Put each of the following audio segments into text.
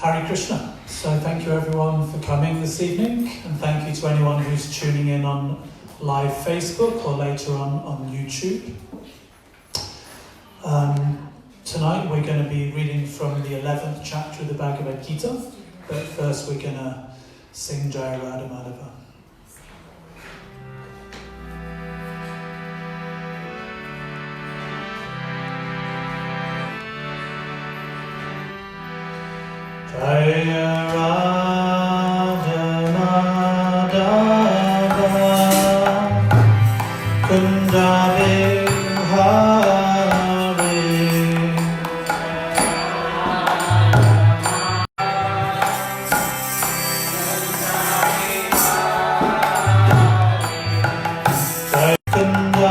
Hare Krishna. So thank you everyone for coming this evening, and thank you to anyone who's tuning in on live Facebook or later on YouTube. Tonight we're going to be reading from the 11th chapter of the Bhagavad Gita, but first we're going to sing Jaya Radha Madhava. Jaya Radha Madhava Kunda Vihari Jaya Kunda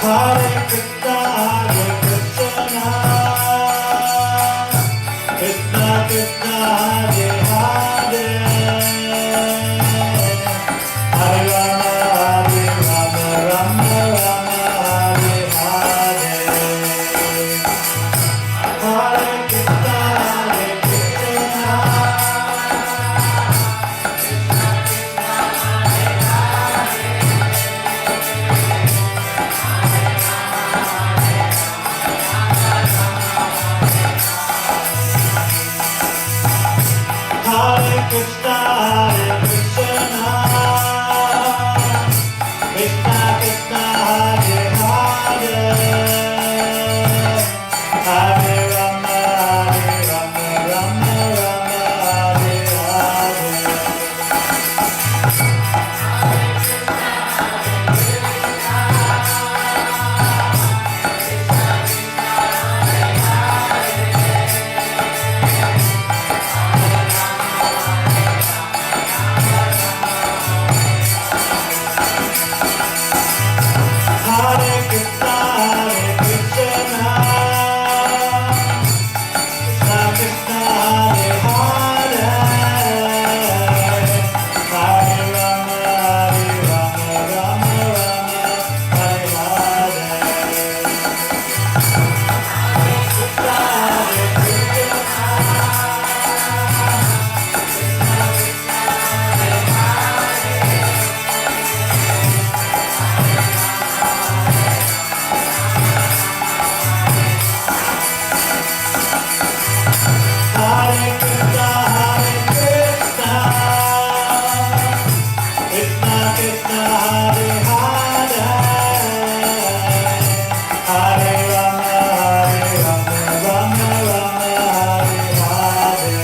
Hare Krishna, Krishna Krishna, Hare Hare, Hare Rama, Rama Rama, Hare Hare. Hare Krishna, Hare Krishna, Krishna Krishna, Hare Hare, Hare Rama, Rama Rama, Hare Hare. Hare Krishna, Krishna Krishna, Hare Hare, Hare Rama, Rama Rama, Hare Hare. Hare Krishna, Krishna Krishna, Hare Hare, Hare Rama, Rama Rama, Hare Hare.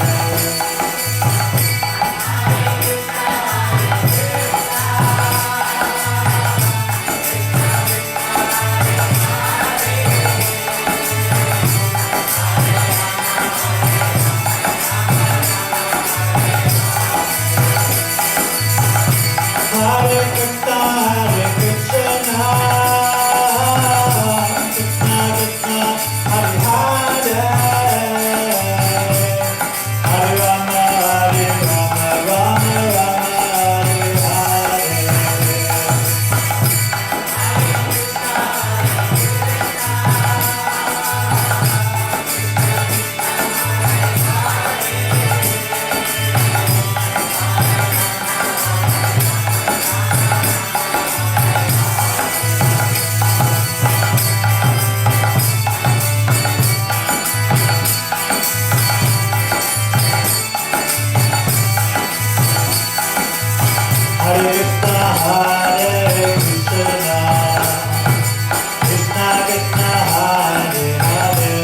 Hare Krishna, Krishna Krishna, Hare Hare, Hare Rama, Rama Rama, Hare Hare. Hare Krishna, Krishna Krishna, Hare Hare,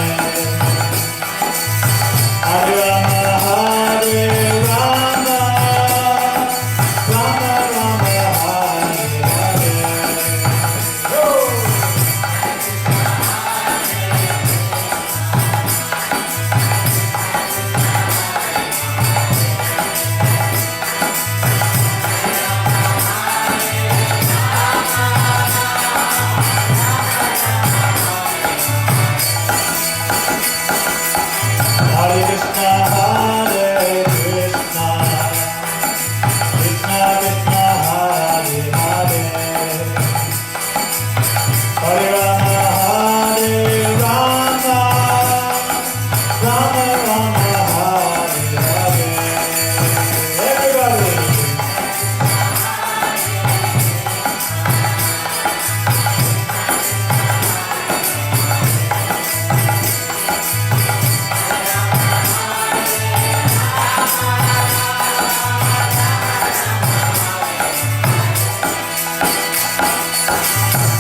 Hare Rama, Rama Rama, Hare Hare. Hare Krishna, Krishna Krishna, Hare Hare, Hare Rama, Rama Rama, Hare Hare. Everybody.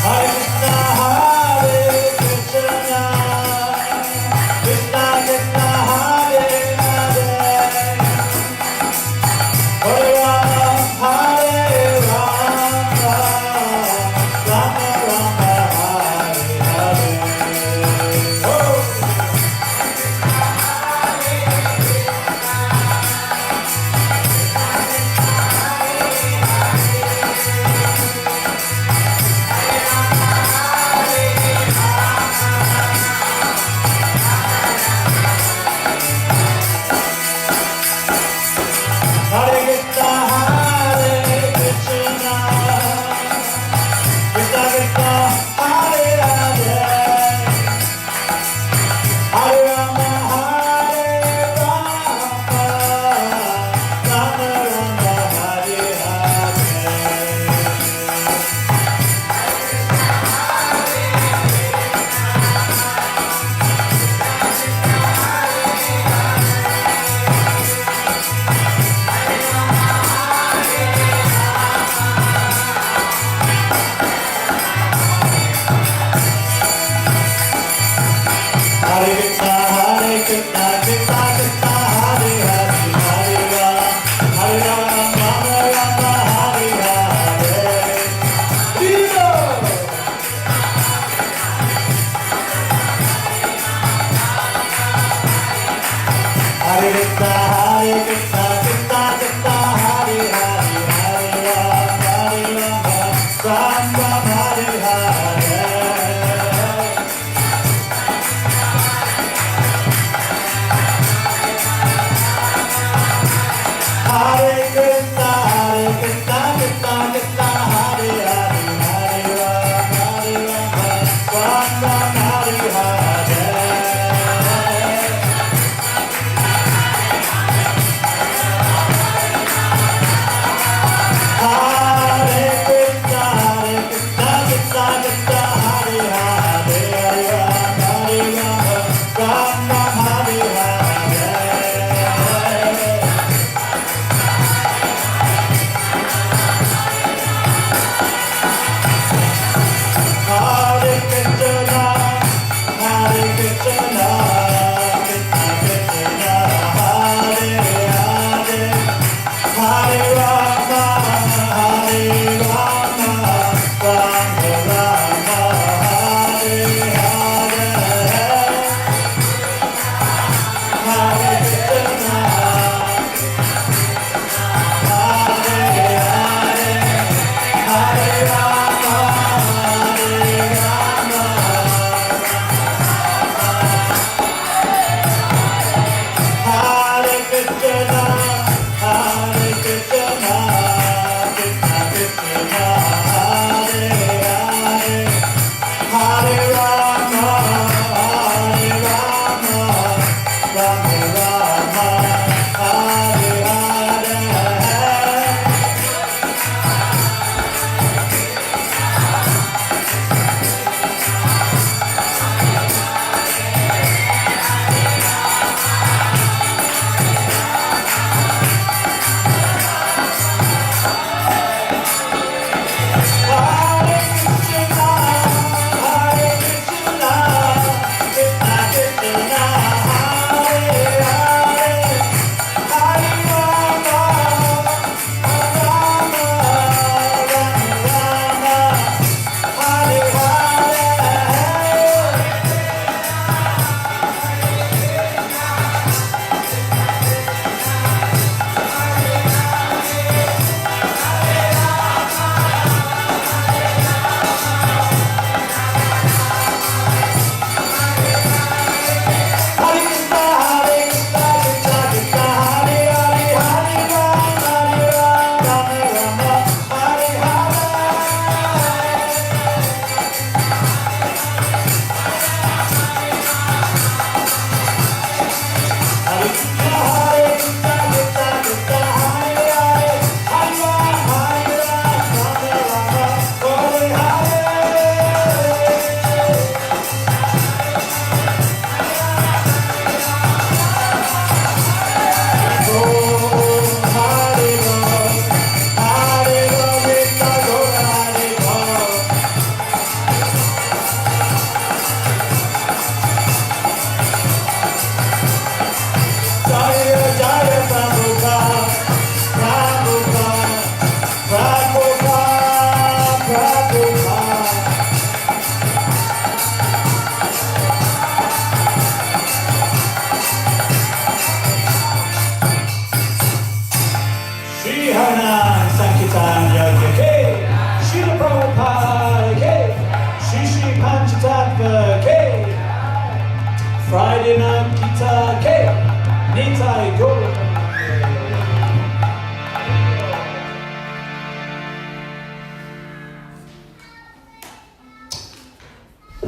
Hare Krishna,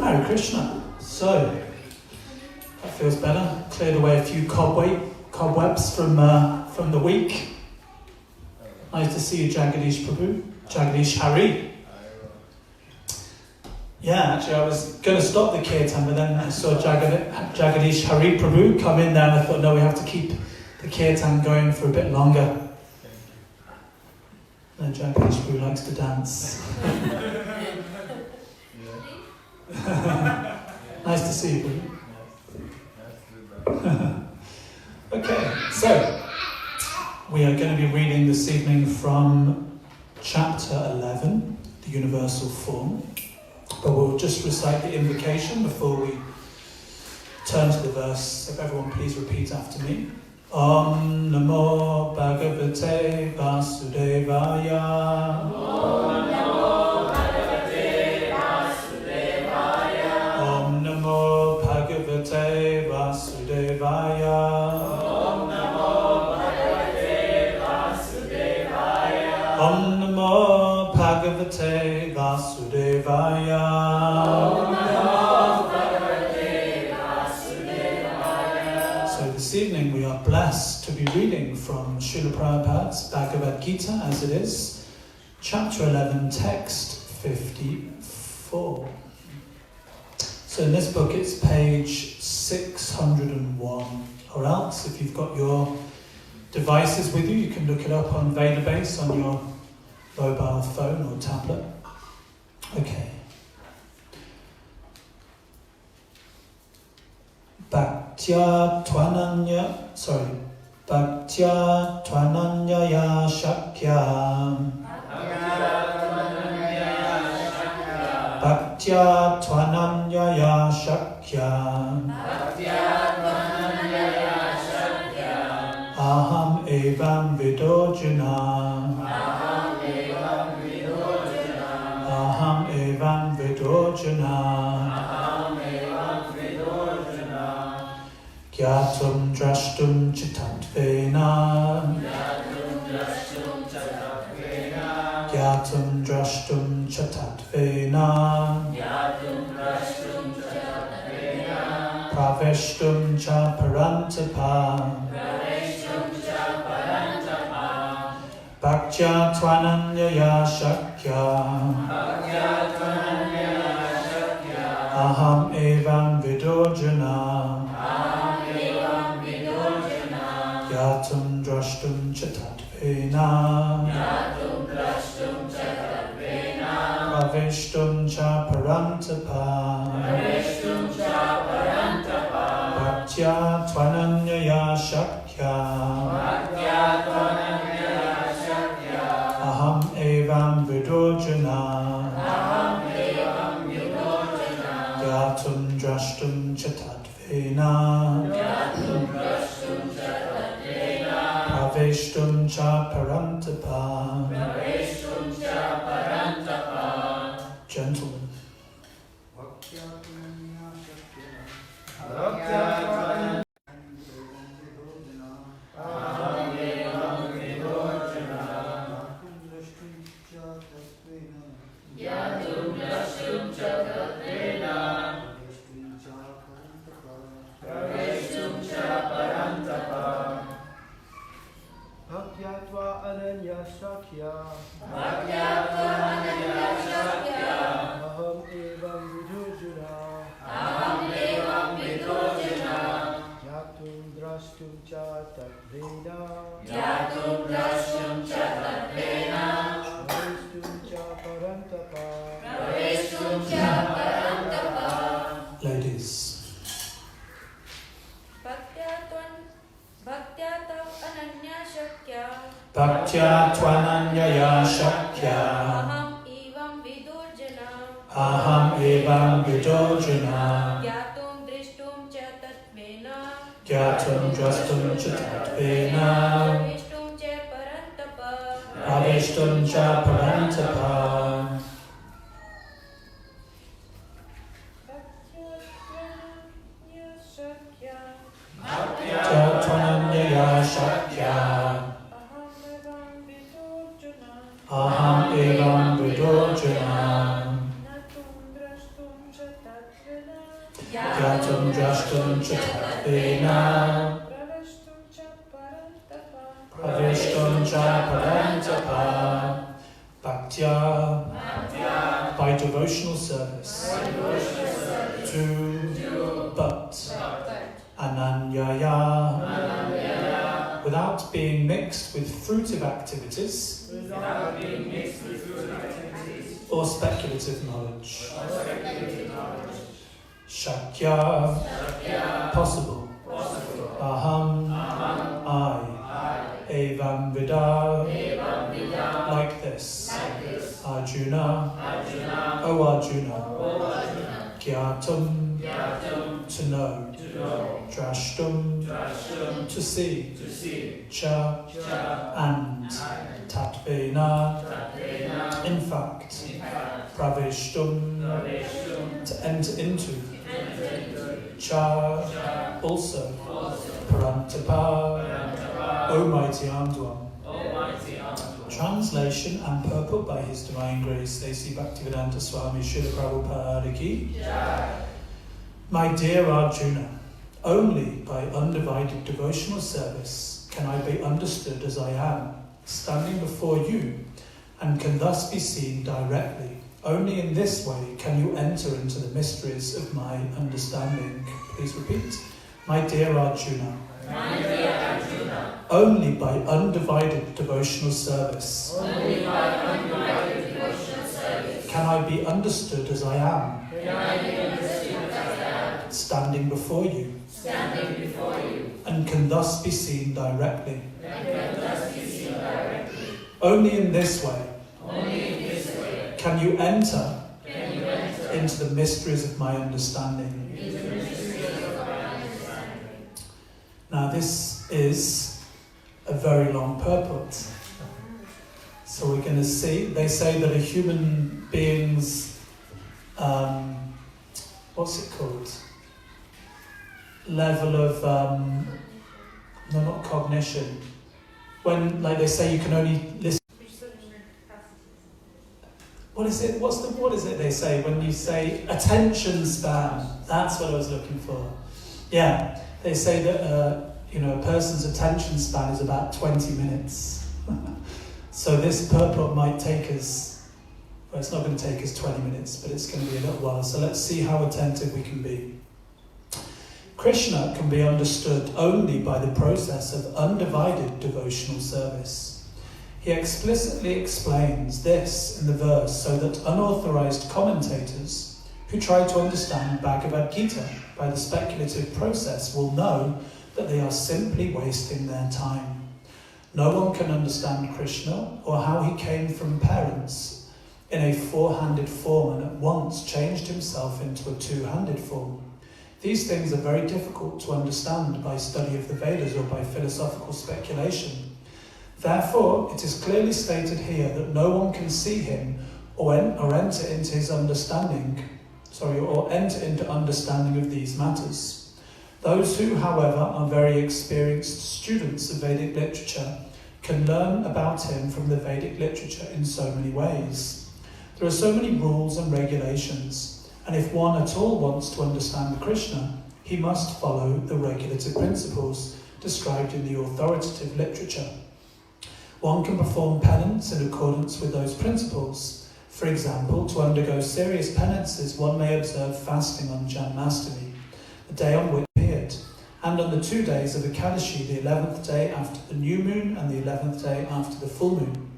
Hare Krishna. So, that feels better. Cleared away a few cobwebs from the week. Nice to see you, Jagadish Prabhu. Jagadish Hari. Yeah, actually I was going to stop the kirtan, but then I saw Jagadish Hari Prabhu come in there and I thought, no, we have to keep the kirtan going for a bit longer. And Jagadish Prabhu likes to dance. Nice to see you, Prabhu. Okay, so we are going to be reading this evening from chapter 11, the Universal Form. But we'll just recite the invocation before we turn to the verse. If everyone please repeat after me. Om Namo Bhagavate Vasudevaya. Om Namo Bhagavate Vasudevaya. Om Namo Bhagavate Vasudevaya. Om Namo Bhagavate Vasudevaya. Om Namo Bhagavate Vasudevaya. Om Namo Bhagavate Vasudevaya. So this evening we are blessed to be reading from Srila Prabhupada's Bhagavad Gita as it is, chapter 11, text 54. So in this book it's page 601, or else if you've got your devices with you, you can look it up on Vedabase on your mobile phone or tablet. Okay. Bhaktya Tvananyaya Shakya. Bhaktya Tvananyaya Shakya. Aham evam vidojana. Aham evam vidojana. Gyatum drashtum chitatvena. Gyatum drashtum chatatvena. Praveshtum cha parantapa. Bhaktya Tvananyaya Shakya. Aham evam vidojana. Gyatum drashtum chatatvena. Praveshtum cha parantapa. Bhaktya Tvananyaya Shakya. Aham evam vidojana. Gyatum drashtum chatatvena. Praveshtum cha parantapa. Gentlemen. Ladies. Bhaktya Tvananyaya Shakya. Aham evam vidojana. Gyatum drashtum cha tatvena. Praveshtum cha parantapa. Bhaktya Tvananyaya Shakya. Aham evam vidojana. Gyatam drashtam cha tatvena pravishtam cha parantapa bhaktya by devotional service to but ananyaya without being mixed with fruitive activities or speculative knowledge. Shakya, possible. Aham, I. Evam vida, like this. Arjuna, O Arjuna. Gyatam, to know. Drashtum, to see. Cha, and. Tatvena, in fact. Pravishtum, to enter into. Cha, also. Parantapa, O mighty armed one. Translation and purport by His Divine Grace A.C. Bhaktivedanta Swami Srila Prabhupada Ki. My dear Arjuna, only by undivided devotional service can I be understood as I am, standing before you, and can thus be seen directly. Only in this way can you enter into the mysteries of my understanding. Please repeat. My dear Arjuna. Only by undivided devotional service. Can I be understood as I am. Standing before you. And can thus be seen directly. Only in this way. Can you enter into the mysteries of my understanding. Now this is a very long purport. So we're going to see, they say that a human being's, what's it called? Level of, no, not cognition. When, like they say, you can only listen. What is it? What is it they say when you say attention span? That's what I was looking for. Yeah, they say that a person's attention span is about 20 minutes. So this purport might take us. Well, it's not going to take us 20 minutes, but it's going to be a little while. So let's see how attentive we can be. Krishna can be understood only by the process of undivided devotional service. He explicitly explains this in the verse so that unauthorized commentators who try to understand Bhagavad Gita by the speculative process will know that they are simply wasting their time. No one can understand Krishna or how he came from parents in a four-handed form and at once changed himself into a two-handed form. These things are very difficult to understand by study of the Vedas or by philosophical speculation. Therefore, it is clearly stated here that no one can see him or enter into his understanding, or enter into understanding of these matters. Those who, however, are very experienced students of Vedic literature can learn about him from the Vedic literature in so many ways. There are so many rules and regulations, and if one at all wants to understand Krishna, he must follow the regulative principles described in the authoritative literature. One can perform penance in accordance with those principles. For example, to undergo serious penances, one may observe fasting on Janmashtami, the day on which he appeared, and on the 2 days of Ekadashi, the 11th day after the new moon and the 11th day after the full moon.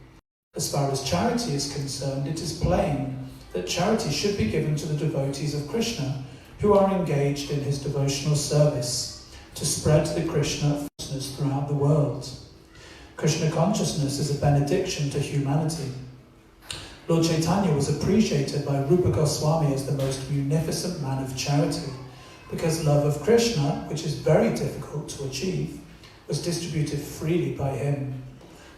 As far as charity is concerned, it is plain that charity should be given to the devotees of Krishna who are engaged in his devotional service to spread the Krishna consciousness throughout the world. Krishna consciousness is a benediction to humanity. Lord Caitanya was appreciated by Rupa Goswami as the most munificent man of charity, because love of Krishna, which is very difficult to achieve, was distributed freely by him.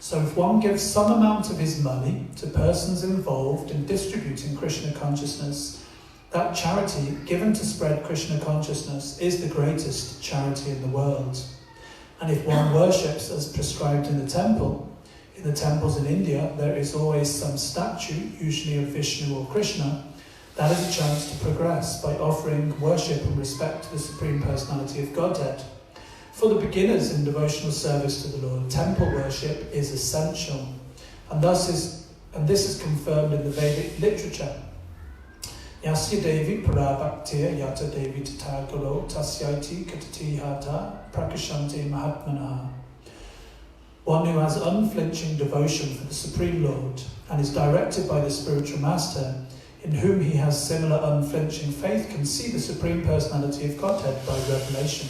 So if one gives some amount of his money to persons involved in distributing Krishna consciousness, that charity given to spread Krishna consciousness is the greatest charity in the world. And if one worships as prescribed in the temples in India, there is always some statue, usually of Vishnu or Krishna, That is a chance to progress by offering worship and respect to the Supreme Personality of Godhead. For the beginners in devotional service to the Lord, temple worship is essential, and this is confirmed in the Vedic literature. Yasya Devi Parabhaktir Yata Devi Tatagalo Tasyaiti Katati Hata Prakashanti Mahatmana. One who has unflinching devotion for the Supreme Lord and is directed by the spiritual master, in whom he has similar unflinching faith, can see the Supreme Personality of Godhead by revelation.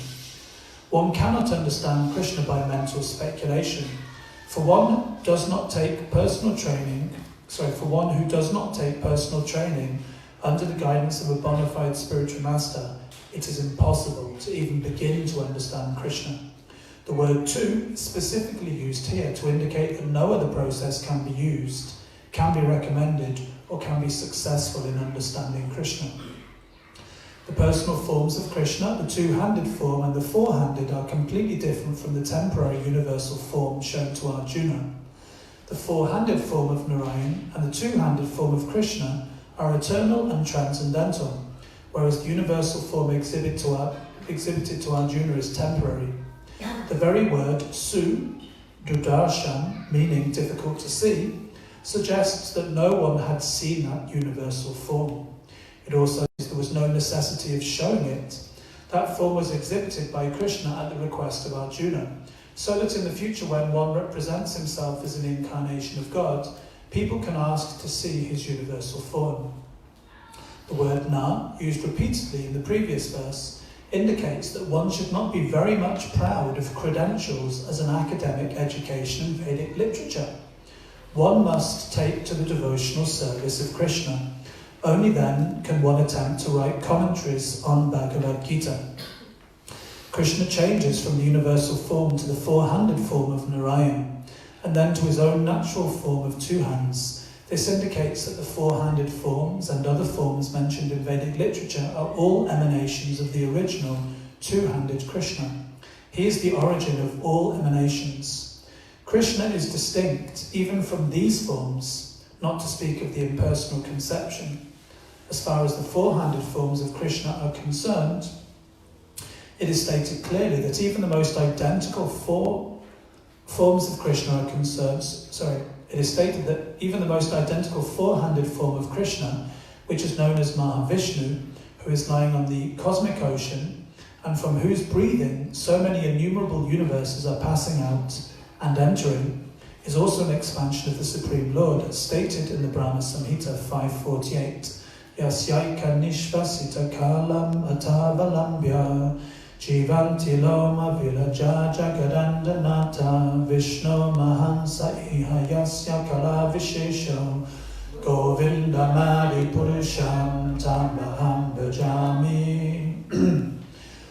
One cannot understand Krishna by mental speculation. For one who does not take personal training under the guidance of a bona fide spiritual master, it is impossible to even begin to understand Krishna. The word "to" is specifically used here to indicate that no other process can be used, can be recommended, or can be successful in understanding Krishna. The personal forms of Krishna, the two-handed form and the four-handed, are completely different from the temporary universal form shown to Arjuna. The four-handed form of Narayan and the two-handed form of Krishna are eternal and transcendental, whereas the universal form exhibited to Arjuna is temporary. The very word "su," dudarshan, meaning difficult to see, suggests that no one had seen that universal form. It also says there was no necessity of showing it. That form was exhibited by Krishna at the request of Arjuna, so that in the future when one represents himself as an incarnation of God, people can ask to see his universal form. The word "na," used repeatedly in the previous verse, indicates that one should not be very much proud of credentials as an academic education in Vedic literature. One must take to the devotional service of Krishna. Only then can one attempt to write commentaries on Bhagavad Gita. Krishna changes from the universal form to the four-handed form of Narayan, and then to his own natural form of two hands. This indicates that the four-handed forms and other forms mentioned in Vedic literature are all emanations of the original two-handed Krishna. He is the origin of all emanations. Krishna is distinct even from these forms, not to speak of the impersonal conception. As far as the four-handed forms of Krishna are concerned, it is stated clearly that even the most identical four forms of Krishna are concerned. It is stated that even the most identical four-handed form of Krishna, which is known as Mahavishnu, who is lying on the cosmic ocean, and from whose breathing so many innumerable universes are passing out and entering, is also an expansion of the Supreme Lord, as stated in the Brahma Samhita 548. Yasyaika nishvasita kalam atavalambhya Jivanti loma vilaja jagadandanata Vishnu mahansa iha yasya kala vishesho Govinda mari purusham tamaham bhajami.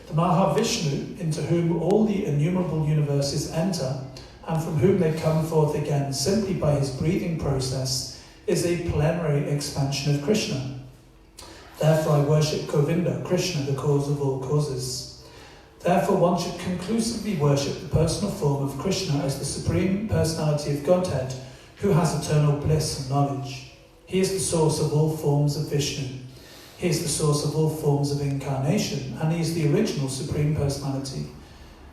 The Mahavishnu, into whom all the innumerable universes enter and from whom they come forth again simply by his breathing process, is a plenary expansion of Krishna. Therefore I worship Govinda, Krishna, the cause of all causes. Therefore one should conclusively worship the personal form of Krishna as the Supreme Personality of Godhead, who has eternal bliss and knowledge. He is the source of all forms of Vishnu. He is the source of all forms of incarnation, and he is the original Supreme Personality,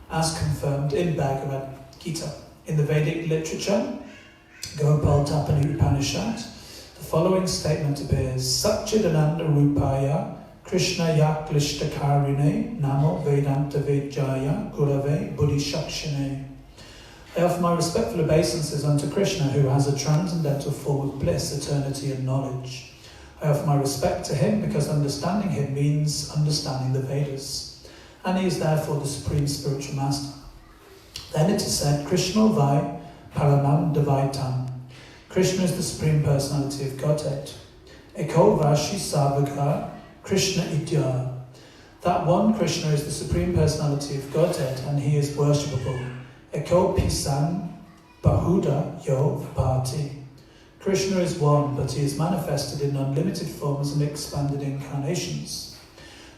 as confirmed in Bhagavad Gita. In the Vedic literature, Gopal Tapani Upanishad, the following statement appears: Satchidananda Rupaya Krishna Yaklishtakarine Namo Vedanta Vejaya Gurave Buddhishakshane. I offer my respectful obeisances unto Krishna, who has a transcendental form of bliss, eternity and knowledge. I offer my respect to him because understanding him means understanding the Vedas, and he is therefore the supreme spiritual master. Then it is said, Krishna Vai Paramam Devaitam. Krishna is the Supreme Personality of Godhead. Eko Vashi Savaka Krishna Idya. That one Krishna is the Supreme Personality of Godhead, and he is worshipable. Eko Pisan Bahuda Yo Vipati. Krishna is one, but he is manifested in unlimited forms and expanded incarnations.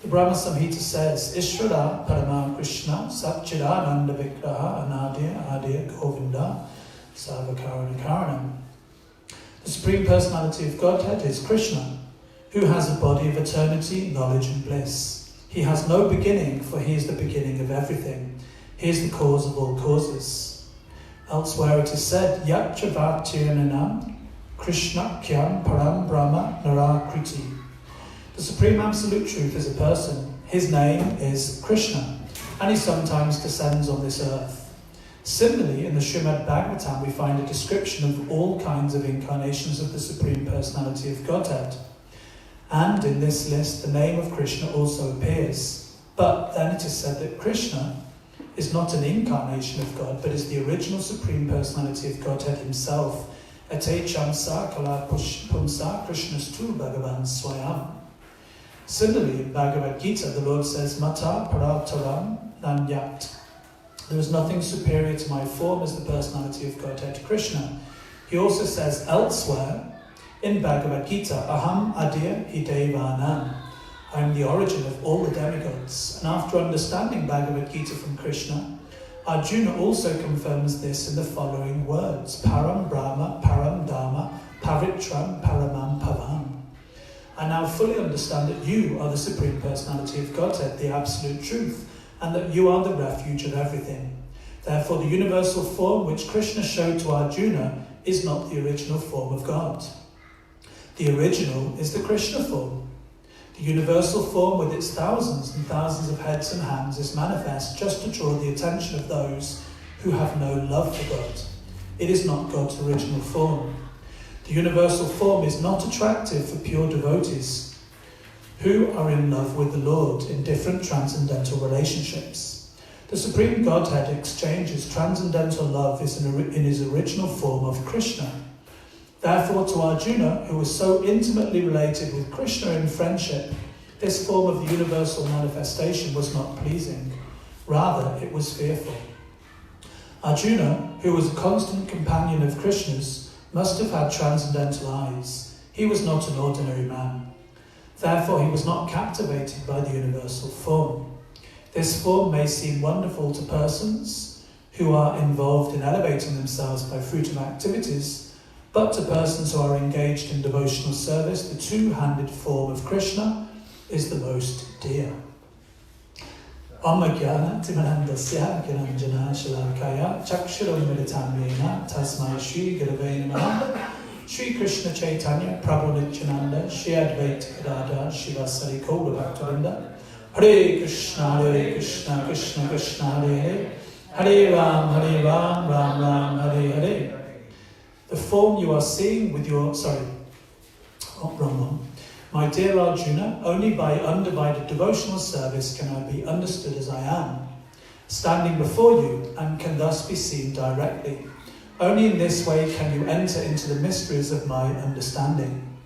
The Brahma Samhita says, Ishvara Parama Krishna Satchidananda Vigraha Anadya Adya Govinda Sarvakarana Karanam. The Supreme Personality of Godhead is Krishna, who has a body of eternity, knowledge and bliss. He has no beginning, for he is the beginning of everything. He is the cause of all causes. Elsewhere it is said, Yat Chavatyananam Krishna Kyam Param Brahma Narakriti. The Supreme Absolute Truth is a person. His name is Krishna, and he sometimes descends on this earth. Similarly, in the Srimad Bhagavatam, we find a description of all kinds of incarnations of the Supreme Personality of Godhead. And in this list, the name of Krishna also appears. But then it is said that Krishna is not an incarnation of God, but is the original Supreme Personality of Godhead himself. Ate chamsa kala pumsa Krishnastu Bhagavan Swayam. Similarly, in Bhagavad Gita, the Lord says, Mata parataram nanyat. There is nothing superior to my form as the personality of Godhead Krishna. He also says elsewhere in Bhagavad Gita, Aham Adya Hidevanam. I am the origin of all the demigods. And after understanding Bhagavad Gita from Krishna, Arjuna also confirms this in the following words, Param Brahma, Param Dharma, Pavitram, Paramam Pavam. I now fully understand that you are the Supreme Personality of Godhead, the Absolute Truth, and that you are the refuge of everything. Therefore, the universal form which Krishna showed to Arjuna is not the original form of God. The original is the Krishna form. The universal form with its thousands and thousands of heads and hands is manifest just to draw the attention of those who have no love for God. It is not God's original form. The universal form is not attractive for pure devotees who are in love with the Lord in different transcendental relationships. The Supreme Godhead exchanges transcendental love in his original form of Krishna. Therefore, to Arjuna, who was so intimately related with Krishna in friendship, this form of the universal manifestation was not pleasing. Rather, it was fearful. Arjuna, who was a constant companion of Krishna's, must have had transcendental eyes. He was not an ordinary man. Therefore, he was not captivated by the universal form. This form may seem wonderful to persons who are involved in elevating themselves by fruitive activities, but to persons who are engaged in devotional service, the two-handed form of Krishna is the most dear. Amajnana timanandasya gyananjana shalakaya chakshuram militamena tasmai Shri Gurave Namaha. Shri Krishna Caitanya Prabhu Nityananda Shri Advaita Gadadhar Shivasari Gaura Bhaktivinoda. Hare Krishna Krishna Krishna Hare Hare, Hare Ram Ram Ram Hare Hare. The form you are seeing with your wrong one. My dear Arjuna, only by undivided devotional service can I be understood as I am, standing before you, and can thus be seen directly. Only in this way can you enter into the mysteries of my understanding.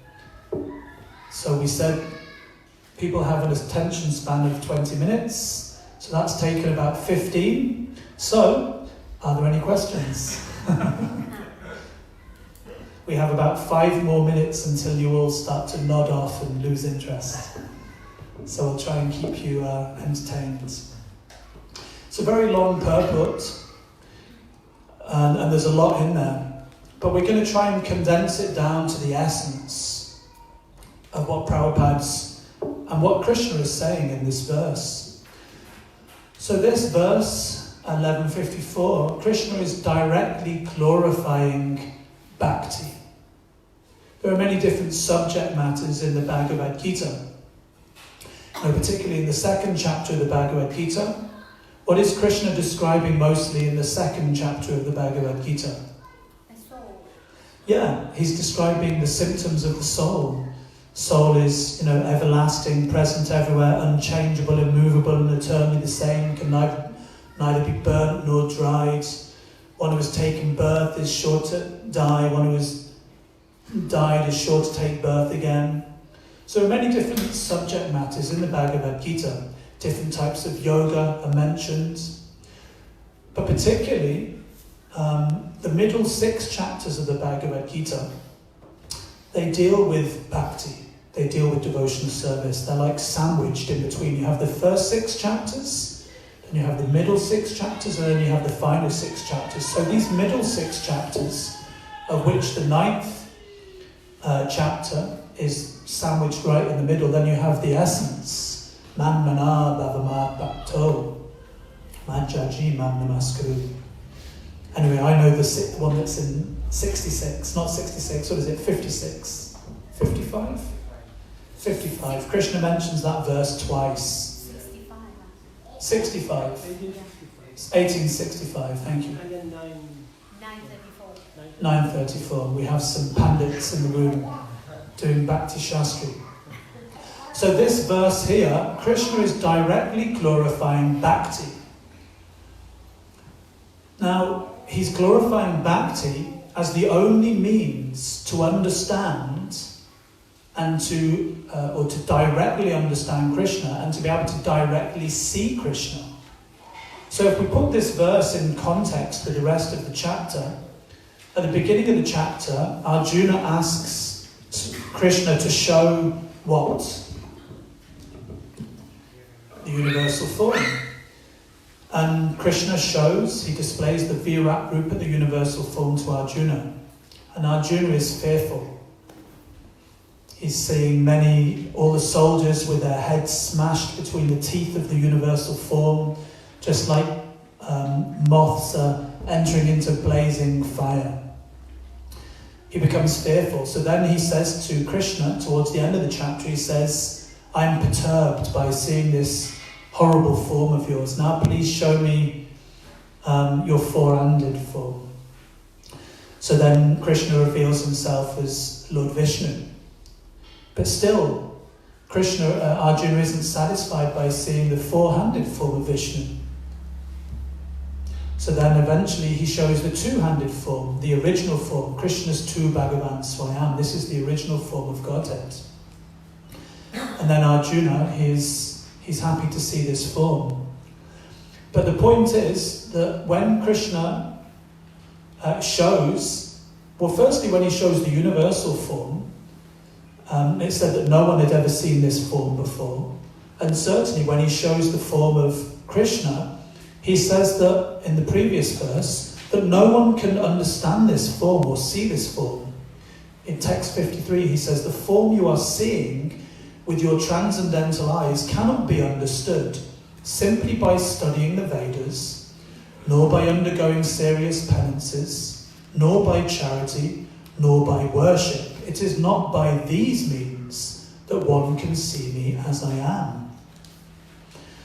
So we said people have an attention span of 20 minutes, so that's taken about 15. So, are there any questions? We have about 5 more minutes until you all start to nod off and lose interest. So we'll try and keep you entertained. It's a very long purport, and there's a lot in there. But we're going to try and condense it down to the essence of what Prabhupada's and what Krishna is saying in this verse. So this verse, 1154, Krishna is directly glorifying bhakti. There are many different subject matters in the Bhagavad Gita. Now, particularly in the second chapter of the Bhagavad Gita, what is Krishna describing mostly in the second chapter of the Bhagavad Gita? The soul. Yeah, he's describing the symptoms of the soul. Soul is, everlasting, present everywhere, unchangeable, immovable, and eternally the same, can neither be burnt nor dried. One who has taken birth is sure to die. One who has died is sure to take birth again. So many different subject matters in the Bhagavad Gita. Different types of yoga are mentioned. But particularly, the middle 6 chapters of the Bhagavad Gita, they deal with bhakti. They deal with devotional service. They're like sandwiched in between. You have the first 6 chapters, then you have the middle 6 chapters, and then you have the final 6 chapters. So these middle 6 chapters, of which the 9th chapter is sandwiched right in the middle, then you have the essence. Man mana bhavamat bhakto. Majjaji man namaskaru. Anyway, I know the one that's in 66, not 66, what is it, 56? 55? 55. Krishna mentions that verse twice. 65. 1865, thank you. And then 934. We have some pandits in the room doing Bhakti Shastri. So this verse here, Krishna is directly glorifying Bhakti. Now, he's glorifying Bhakti as the only means to understand and to directly understand Krishna and to be able to directly see Krishna. So if we put this verse in context with the rest of the chapter, at the beginning of the chapter, Arjuna asks Krishna to show what? The universal form. And Krishna shows, he displays the Virat Rupa, the universal form, to Arjuna. And Arjuna is fearful. He's seeing all the soldiers with their heads smashed between the teeth of the universal form, just like moths are entering into blazing fire. He becomes fearful. So then he says to Krishna, towards the end of the chapter, he says, I'm perturbed by seeing this horrible form of yours. Now please show me your four-handed form. So then Krishna reveals himself as Lord Vishnu. But still, Arjuna isn't satisfied by seeing the four-handed form of Vishnu. So then eventually he shows the two-handed form, the original form, Krishna's Tu Bhagavan Swayam. This is the original form of Godhead. And then Arjuna, he's happy to see this form. But the point is that when Krishna shows, well, firstly when he shows the universal form, it said that no one had ever seen this form before. And certainly when he shows the form of Krishna, he says that in the previous verse, that no one can understand this form or see this form. In text 53, he says, the form you are seeing with your transcendental eyes cannot be understood simply by studying the Vedas, nor by undergoing serious penances, nor by charity, nor by worship. It is not by these means that one can see me as I am.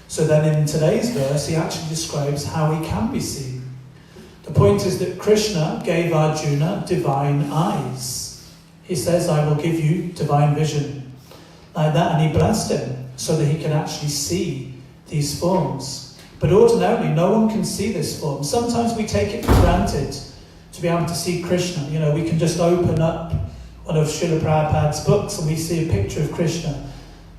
So then in today's verse, he actually describes how he can be seen. The point is that Krishna gave Arjuna divine eyes. He says, I will give you divine vision. Like that, and he blessed him so that he can actually see these forms. But ordinarily, no one can see this form. Sometimes we take it for granted to be able to see Krishna. You know, we can just open up one of Srila Prabhupada's books and we see a picture of Krishna.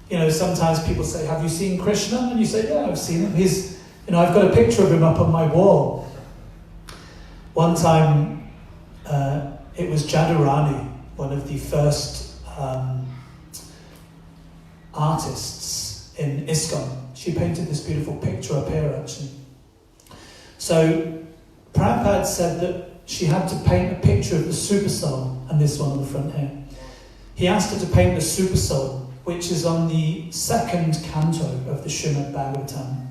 You know, sometimes people say, have you seen Krishna? And you say, yeah, I've seen him. I've got a picture of him up on my wall. One time, it was Jadurani, one of the first artists in ISKCON. She painted this beautiful picture up here, actually. So, Prabhupada said that she had to paint a picture of the Supersoul, and this one on the front here. He asked her to paint the Supersoul, which is on the second canto of the Srimad Bhagavatam.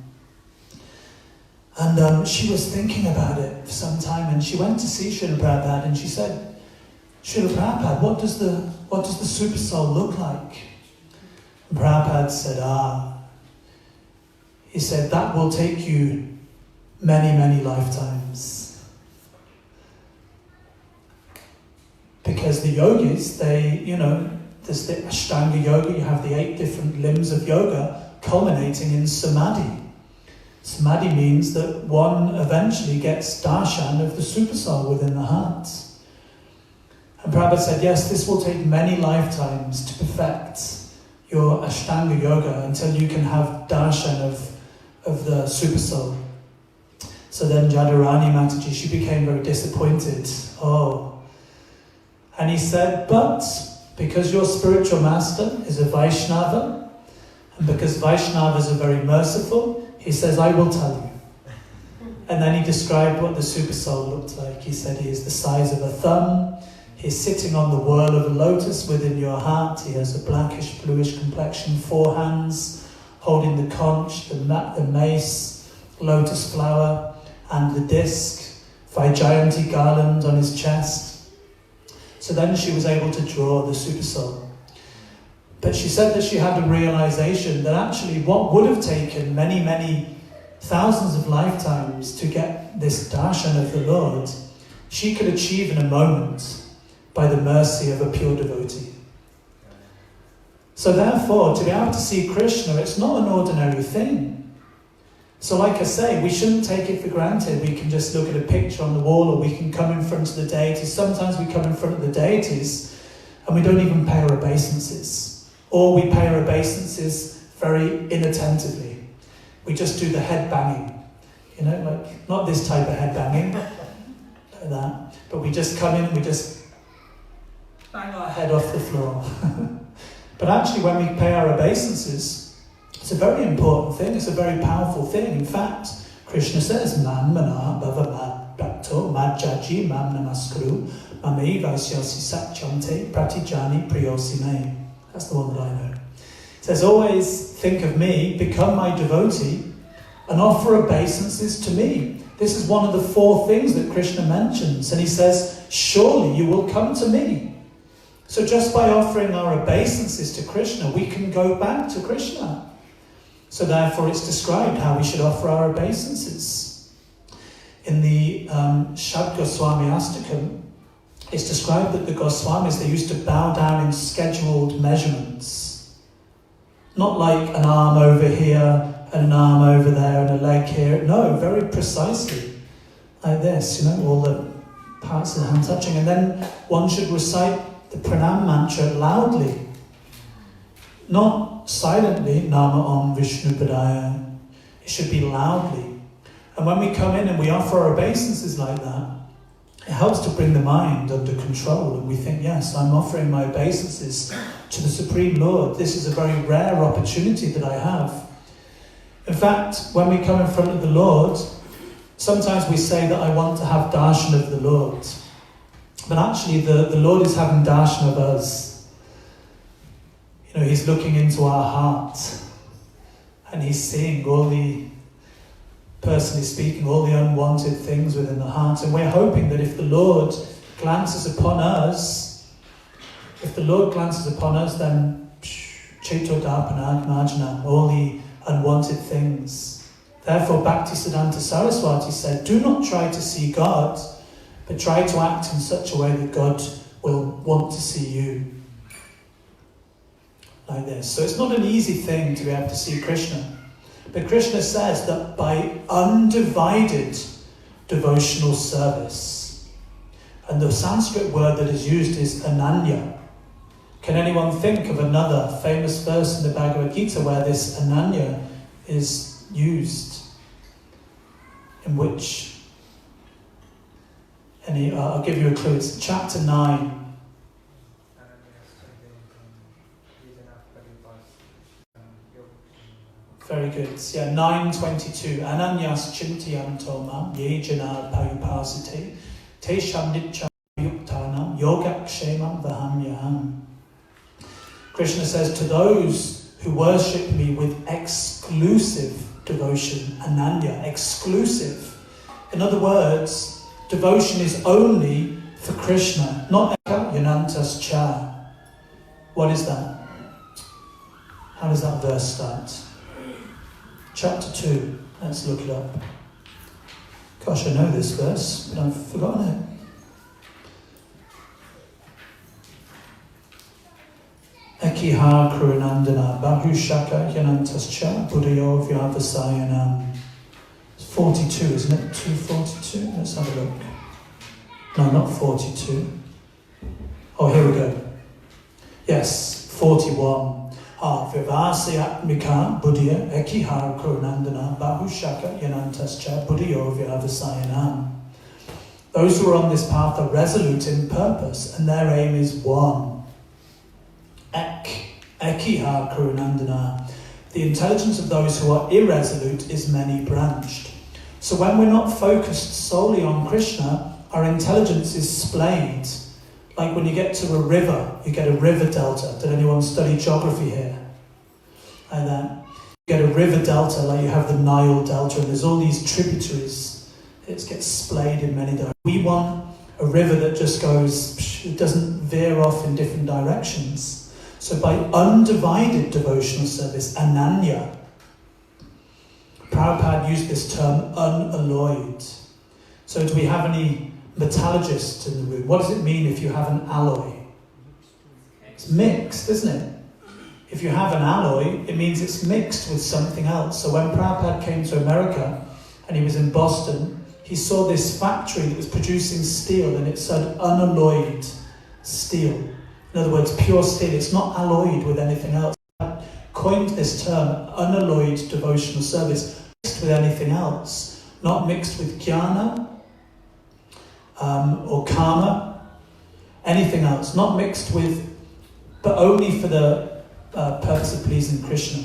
And she was thinking about it for some time, and she went to see Srila Prabhupada, and she said, Srila Prabhupada, what does the Supersoul look like? And Prabhupada said, he said, that will take you many, many lifetimes. Because the yogis, there's the Ashtanga yoga, you have the 8 different limbs of yoga culminating in samadhi. Samadhi means that one eventually gets darshan of the Supersoul within the heart. And Prabhupada said, yes, this will take many lifetimes to perfect your Ashtanga yoga until you can have darshan of the Supersoul. So then Jadurani Mataji, she became very disappointed. And he said, but because your spiritual master is a Vaishnava, and because Vaishnavas are very merciful, he says, I will tell you. And then he described what the Supersoul looked like. He said he is the size of a thumb, He's sitting on the whirl of a lotus within your heart. He has a blackish, bluish complexion, 4 hands, holding the conch, the mace, lotus flower, and the disc, Vaijayanti garland on his chest. So then she was able to draw the Supersoul. But she said that she had a realization that actually what would have taken many, many thousands of lifetimes to get this darshan of the Lord, she could achieve in a moment by the mercy of a pure devotee. So therefore, to be able to see Krishna, it's not an ordinary thing. So like I say, we shouldn't take it for granted. We can just look at a picture on the wall, or we can come in front of the deities. Sometimes we come in front of the deities and we don't even pay our obeisances. Or we pay our obeisances very inattentively. We just do the head banging. You know, like, not this type of head banging, like that. But we just come in, we just bang our head off the floor. But actually, when we pay our obeisances, it's a very important thing, it's a very powerful thing. In fact, Krishna says, Mam mana bhava mad bhakto mad jaji mam namaskuru mamei vaisyasi satchante pratijani priyosime. That's the one that I know. It says, always think of me, become my devotee, and offer obeisances to me. This is one of the 4 things that Krishna mentions. And he says, surely you will come to me. So just by offering our obeisances to Krishna, we can go back to Krishna. So therefore it's described how we should offer our obeisances. In the Shad Goswami Astakam, it's described that the Goswamis, they used to bow down in scheduled measurements. Not like an arm over here, and an arm over there, and a leg here. No, very precisely. Like this, you know, all the parts of the hand touching. And then one should recite the pranam mantra loudly. Not silently, Nama Om Vishnu Padaya. It should be loudly. And when we come in and we offer our obeisances like that, it helps to bring the mind under control. And we think, yes, I'm offering my obeisances to the Supreme Lord. This is a very rare opportunity that I have. In fact, when we come in front of the Lord, sometimes we say that I want to have darshan of the Lord. But actually the Lord is having darshan of us. You know, he's looking into our heart. And he's seeing all the, personally speaking, all the unwanted things within the heart. And we're hoping that if the Lord glances upon us, then Chaitodarpanad Marjanam, all the unwanted things. Therefore, Bhaktisiddhanta Saraswati said, do not try to see God, but try to act in such a way that God will want to see you. Like this. So it's not an easy thing to be able to see Krishna. But Krishna says that by undivided devotional service, and the Sanskrit word that is used is ananya. Can anyone think of another famous verse in the Bhagavad Gita where this ananya is used? In which, I'll give you a clue, it's chapter 9. Very good. Yeah, 9:22. Ananyas chintayanto mam ye jana payupasite tesham nityam yuktanam yogakshemam vahamyaham. Krishna says, to those who worship me with exclusive devotion, ananya, exclusive. In other words, devotion is only for Krishna, not yanantas cha. What is that? How does that verse start? Chapter 2. Let's look it up. Gosh, I know this verse, but I've forgotten it. Ekiha Kurunandana Bahushaka Yanantascha Buddhayo Vyavasayanam. It's 42, isn't it? 242? Let's have a look. No, not 42. Oh, here we go. Yes, 41. Vivasayatmika Buddhya Ekihar Kurunandana Bahushaka Yanantascha Buddhayo Vyavasayanam. Those who are on this path are resolute in purpose, and their aim is one. Ekihar Kurunandana. The intelligence of those who are irresolute is many-branched. So when we're not focused solely on Krishna, our intelligence is splayed, Like when you get to a river, you get a river delta. Did anyone study geography here? Like that. You get a river delta, like you have the Nile Delta, and there's all these tributaries. It gets splayed in many directions. We want a river that just goes, it doesn't veer off in different directions. So by undivided devotional service, ananya, Prabhupada used this term unalloyed. So do we have any metallurgists in the room? What does it mean if you have an alloy? It's mixed, isn't it? If you have an alloy, it means it's mixed with something else. So when Prabhupada came to America and he was in Boston, he saw this factory that was producing steel, and it said unalloyed steel. In other words, pure steel. It's not alloyed with anything else. He coined this term, unalloyed devotional service, mixed with anything else, not mixed with jnana or karma, anything else, not mixed with, but only for the purpose of pleasing Krishna.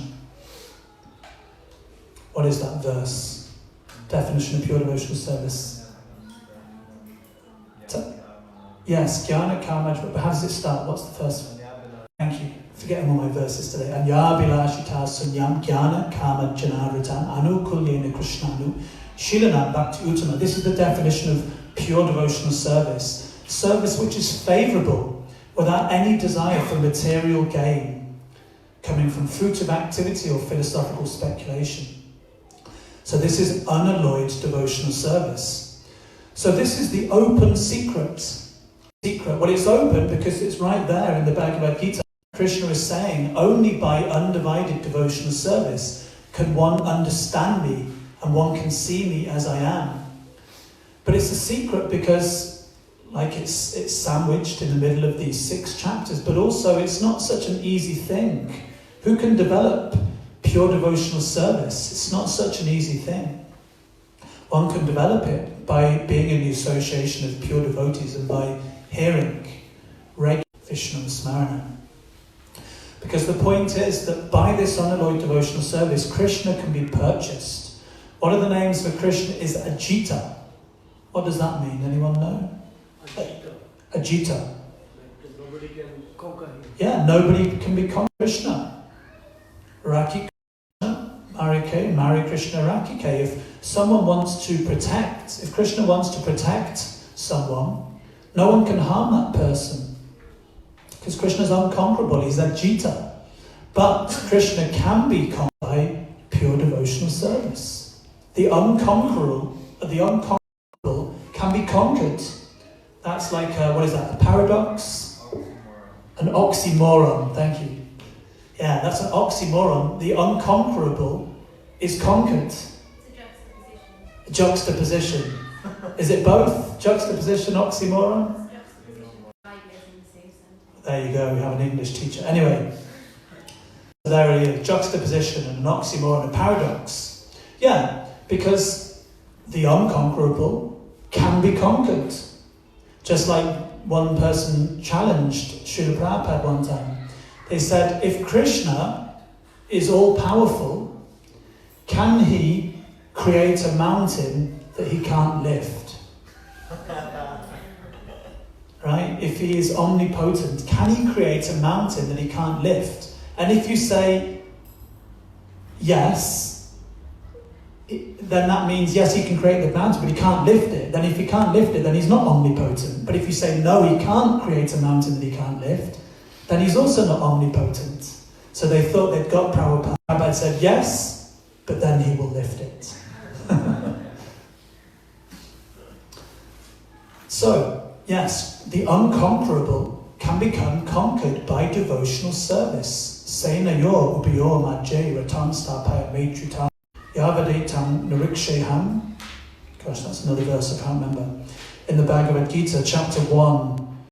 What is that verse? Definition of pure devotional service. Yes, jnana, karma, but how does it start? What's the first one? Thank you. Forgetting all my verses today. Anyabhilashita sunyam jnana karma janaritan anukulyena krishnanu shilanam bhakti uttama. This is the definition of pure devotional service. Service which is favourable without any desire for material gain, coming from fruit of activity or philosophical speculation. So this is unalloyed devotional service. So this is the open secret. Well, it's open because it's right there in the Bhagavad Gita. Krishna is saying, only by undivided devotional service can one understand me and one can see me as I am. But it's a secret because, like, it's sandwiched in the middle of these 6 chapters, but also it's not such an easy thing. Who can develop pure devotional service? It's not such an easy thing. One can develop it by being in the association of pure devotees and by hearing regular Vishnu Smarana. Because the point is that by this unalloyed devotional service, Krishna can be purchased. One of the names for Krishna is Ajita. What does that mean? Anyone know? Ajita. Nobody can conquer him. Yeah, nobody can become Krishna. Raki Krishna, Marry Krishna, Rakike. If someone wants to protect, if Krishna wants to protect someone, no one can harm that person. Because Krishna is unconquerable, he's Ajita. But Krishna can be conquered by pure devotional service. The unconquerable can be conquered. That's like, what is that, a paradox? An oxymoron, thank you. Yeah, that's an oxymoron. The unconquerable is conquered. It's a juxtaposition. A juxtaposition. Is it both? Juxtaposition, oxymoron? There you go, we have an English teacher. Anyway, there it is, juxtaposition and an oxymoron, a paradox. Yeah, because the unconquerable can be conquered. Just like one person challenged Srila Prabhupada one time. They said, if Krishna is all-powerful, can he create a mountain that he can't lift? Right? If he is omnipotent, can he create a mountain that he can't lift? And if you say yes, then that means yes, he can create the mountain, but he can't lift it. Then if he can't lift it, then he's not omnipotent. But if you say no, he can't create a mountain that he can't lift, then he's also not omnipotent. So they thought they'd got Prabhupada. Prabhupada said yes, but then he will lift it. So, yes, the unconquerable can become conquered by devotional service. Senayor ubiyor majay ratan stapaya metritam yavadetam nariksheham. Gosh, that's another verse I can't remember. In the Bhagavad Gita, chapter 1,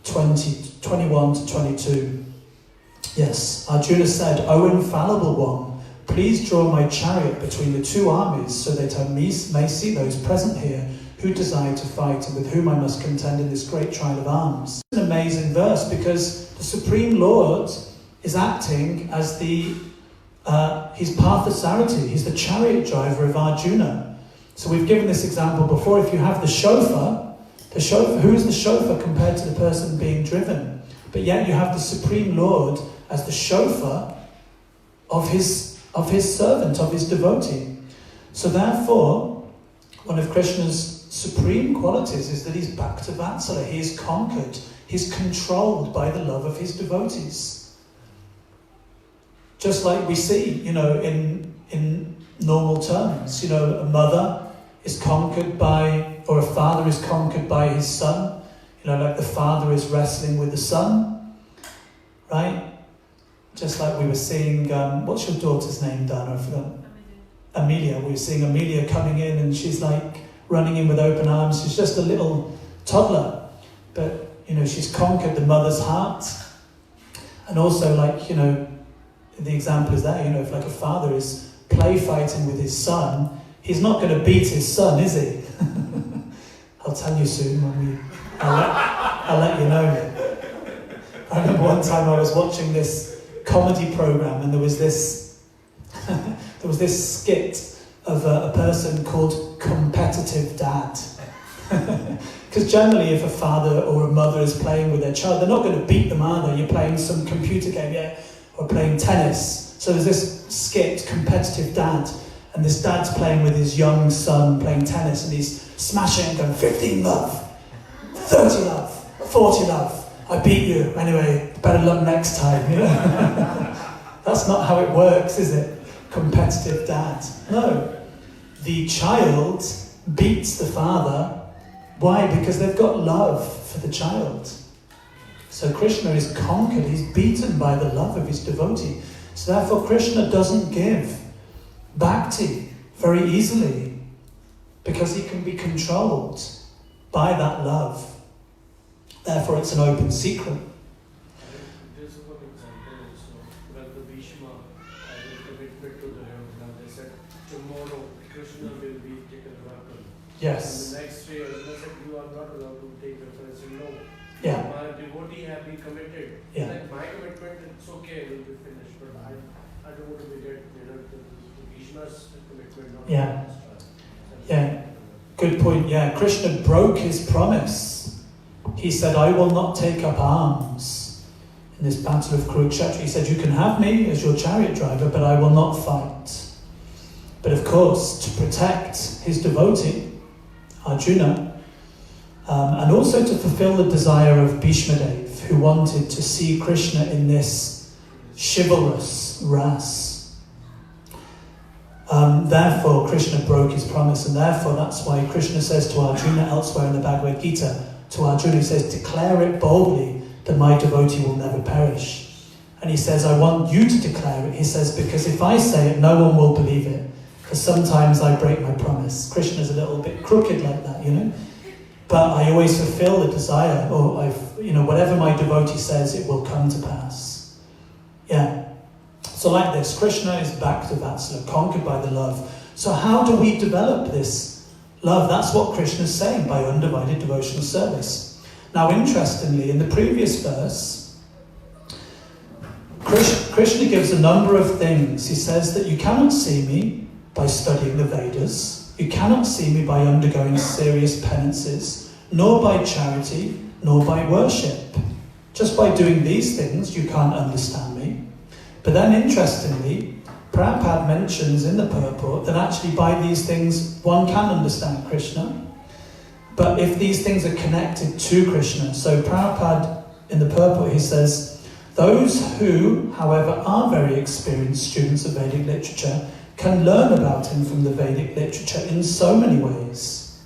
21 to 22. Yes, Arjuna said, O infallible one, please draw my chariot between the 2 armies so that I may see those present here who desire to fight and with whom I must contend in this great trial of arms. It's an amazing verse because the Supreme Lord is acting as he's Parthasarathi, he's the chariot driver of Arjuna. So we've given this example before. If you have the shofar, The chauffeur, who is the chauffeur compared to the person being driven? But yet you have the Supreme Lord as the chauffeur of his servant, of his devotee. So therefore, one of Krishna's supreme qualities is that he's Bhakta Vatsala. He is conquered. He's controlled by the love of his devotees. Just like we see, in normal terms, a mother is conquered by, or a father is conquered by his son. Like the father is wrestling with the son, right? Just like we were seeing, what's your daughter's name, Dana? I forgot. Amelia. We were seeing Amelia coming in and she's like running in with open arms. She's just a little toddler, but she's conquered the mother's heart. And also, the example is that, if like a father is play fighting with his son, he's not going to beat his son, is he? I'll tell you soon when I'll let you know. I remember one time I was watching this comedy program and there was this skit of a person called Competitive Dad. Because generally if a father or a mother is playing with their child, they're not going to beat them, are they? You're playing some computer game, or playing tennis. So there's this skit, Competitive Dad, and this dad's playing with his young son playing tennis, and he's smashing and going, 15 love, 30 love, 40 love, I beat you, anyway, better luck next time, That's not how it works, is it? Competitive dad. No. The child beats the father. Why? Because they've got love for the child. So Krishna is conquered, he's beaten by the love of his devotee. So therefore Krishna doesn't give bhakti very easily because he can be controlled by that love. Therefore it's an open secret. There's one example also, when the Bhishma had a commitment to the Yamuna, they said, tomorrow Krishna will be taken weapon. Yes. And the next day, Arjuna said, you are not allowed to take weapon. I said, no. Yeah. My devotee have been committed. Yeah. Like my commitment, it's okay, it will be finished. But I don't want to be dead, to Bhishma's commitment, not Yeah. Krishna's. Yeah. Good point. Yeah. Krishna broke his promise. He said, I will not take up arms in this battle of Kurukshetra. He said, you can have me as your chariot driver, but I will not fight. But of course, to protect his devotee, Arjuna, and also to fulfill the desire of Bhishmadev, who wanted to see Krishna in this chivalrous ras. Therefore, Krishna broke his promise, and therefore that's why Krishna says to Arjuna elsewhere in the Bhagavad Gita, to Arjuna, he says, declare it boldly that my devotee will never perish. And he says, I want you to declare it. He says, because if I say it, no one will believe it. Because sometimes I break my promise. Krishna's a little bit crooked like that, But I always fulfill the desire, or whatever my devotee says, it will come to pass. Yeah. So like this, Krishna is Bhakta Vatsala, conquered by the love. So how do we develop this love? That's what Krishna is saying, by undivided devotional service. Now, interestingly, in the previous verse, Krishna gives a number of things. He says that you cannot see me by studying the Vedas, you cannot see me by undergoing serious penances, nor by charity, nor by worship. Just by doing these things, you can't understand me. But then, interestingly, Prabhupada mentions in the purport that actually by these things one can understand Krishna, but if these things are connected to Krishna. So Prabhupada in the purport, he says, those who, however, are very experienced students of Vedic literature can learn about him from the Vedic literature in so many ways.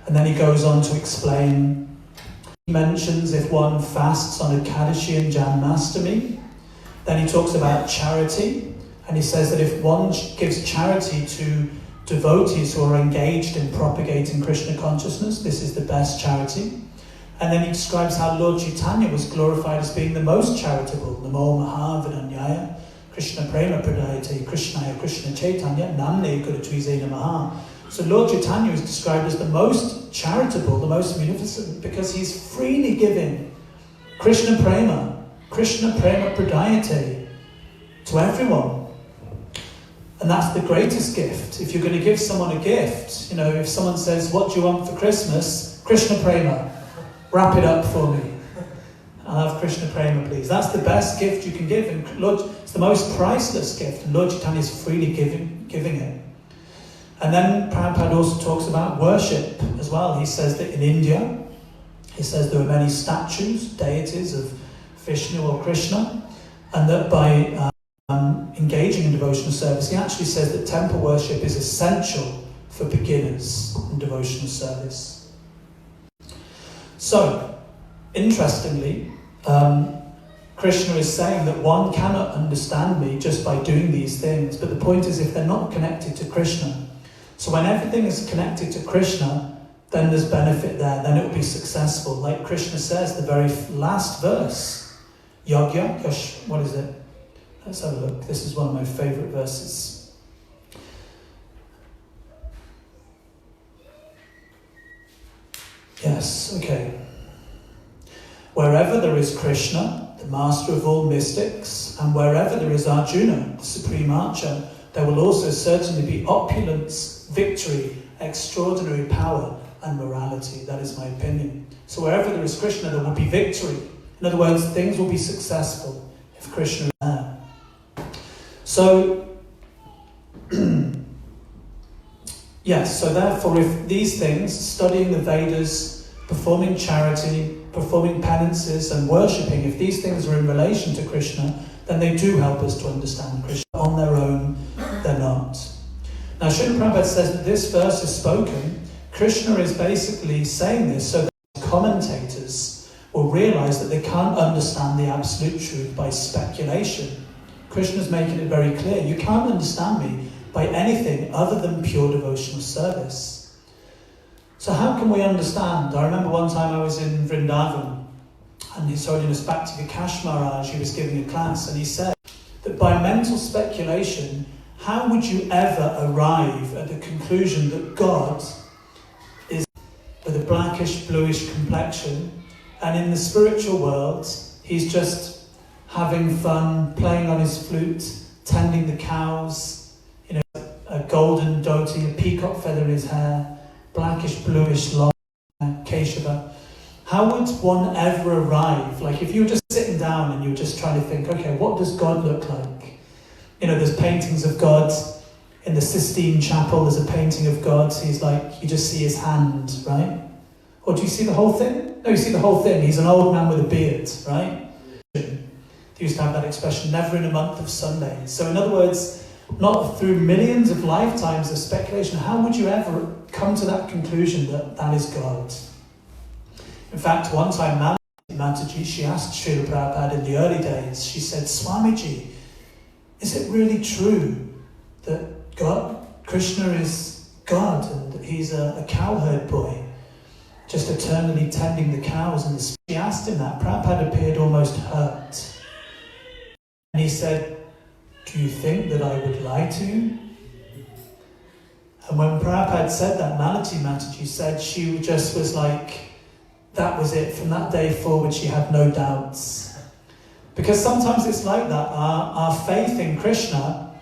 And then he goes on to explain, he mentions if one fasts on Ekadashi and Janmashtami, then he talks about charity. And he says that if one gives charity to devotees who are engaged in propagating Krishna consciousness, this is the best charity. And then he describes how Lord Caitanya was glorified as being the most charitable. Namo Maha Vinanyaya, Krishna Prema Pradayate, Krishnaya Krishna Chaitanya, Namne Kuratvize Namaha. So Lord Caitanya is described as the most charitable, the most munificent, because he's freely giving Krishna Prema Pradayate to everyone. And that's the greatest gift. If you're going to give someone a gift, if someone says, what do you want for Christmas? Krishna Prema, wrap it up for me. I'll have Krishna Prema, please. That's the best gift you can give. And Lord, it's the most priceless gift. And Lord Chaitanya is freely giving it. And then Prabhupada also talks about worship as well. He says that in India, he says there are many statues, deities of Vishnu or Krishna, and that by engaging in devotional service, he actually says that temple worship is essential for beginners in devotional service. So, interestingly, Krishna is saying that one cannot understand me just by doing these things, but the point is if they're not connected to Krishna. So when everything is connected to Krishna, then there's benefit there, then it will be successful. Like Krishna says, the very last verse, Yagya, what is it? Let's have a look. This is one of my favourite verses. Yes, okay. Wherever there is Krishna, the master of all mystics, and wherever there is Arjuna, the supreme archer, there will also certainly be opulence, victory, extraordinary power, and morality. That is my opinion. So wherever there is Krishna, there will be victory. In other words, things will be successful if Krishna is there. So, yes, so therefore if these things, studying the Vedas, performing charity, performing penances and worshipping, if these things are in relation to Krishna, then they do help us to understand Krishna. On their own, they're not. Now, Srila Prabhupada says that this verse is spoken. Krishna is basically saying this so that commentators will realise that they can't understand the absolute truth by speculation. Krishna is making it very clear. You can't understand me by anything other than pure devotional service. So how can we understand? I remember one time I was in Vrindavan and His Holiness Bhakti Vikash Maharaj, he was giving a class, and he said that by mental speculation, how would you ever arrive at the conclusion that God is with a blackish, bluish complexion, and in the spiritual world, he's just having fun, playing on his flute, tending the cows, a golden dhoti, a peacock feather in his hair, blackish, bluish, long keshava. How would one ever arrive? Like if you were just sitting down and you were just trying to think, okay, what does God look like? There's paintings of God. In the Sistine Chapel, there's a painting of God. He's like, you just see his hand, right? Or do you see the whole thing? No, you see the whole thing. He's an old man with a beard, right? They used to have that expression, never in a month of Sundays. So in other words, not through millions of lifetimes of speculation, how would you ever come to that conclusion that that is God? In fact, one time Mataji, she asked Srila Prabhupada in the early days, she said, Swamiji, is it really true that God, Krishna is God and he's a cowherd boy, just eternally tending the cows? And she asked him that. Prabhupada appeared almost hurt. And he said, do you think that I would lie to you? And when Prabhupada said that, Mataji said she just was like, that was it. From that day forward, she had no doubts. Because sometimes it's like that. Our faith in Krishna,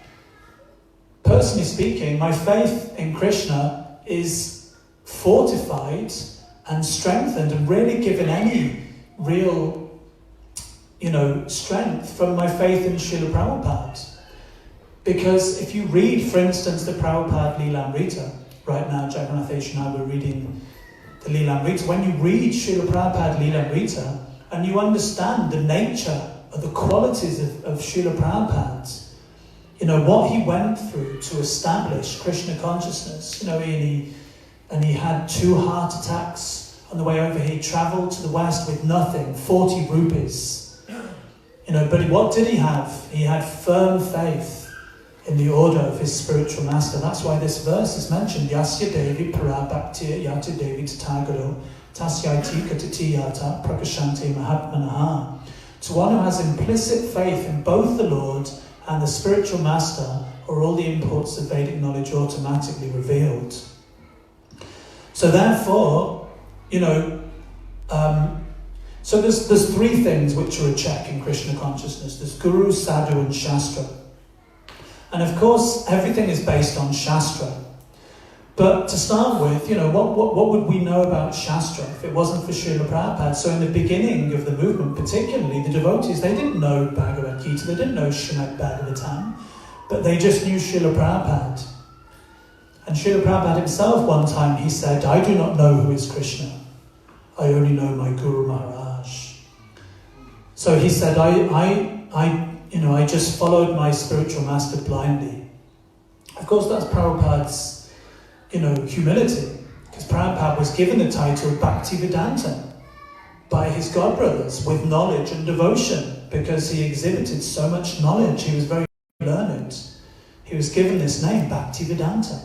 personally speaking, my faith in Krishna is fortified and strengthened and really given any real, strength from my faith in Srila Prabhupada. Because if you read, for instance, the Prabhupada Leelamrita, right now, Jagannathesh and I were reading the Leelamrita. When you read Srila Prabhupada Leelamrita and you understand the nature of the qualities of Srila Prabhupada, what he went through to establish Krishna consciousness, and he had 2 heart attacks on the way over. He travelled to the West with nothing, 40 rupees. But what did he have? He had firm faith in the order of his spiritual master. That's why this verse is mentioned. Yasya Devi Parabhaktiya Yati Devi Tatagaro Tasyaiti Katitiyata Prakashante Mahatmanaha. To one who has implicit faith in both the Lord and the spiritual master, are all the imports of Vedic knowledge automatically revealed. So therefore, so there's 3 things which are a check in Krishna consciousness. There's Guru, Sadhu and Shastra. And of course, everything is based on Shastra. But to start with, what would we know about Shastra if it wasn't for Srila Prabhupada? So in the beginning of the movement, particularly the devotees, they didn't know Bhagavad Gita, they didn't know Srimad Bhagavatam, but they just knew Srila Prabhupada. And Srila Prabhupada himself, one time, he said, "I do not know who is Krishna. I only know my Guru Maharaj." So he said, I just followed my spiritual master blindly. Of course, that's Prabhupada's humility, because Prabhupada was given the title Bhaktivedanta by his godbrothers with knowledge and devotion, because he exhibited so much knowledge. He was very learned. He was given this name, Bhaktivedanta.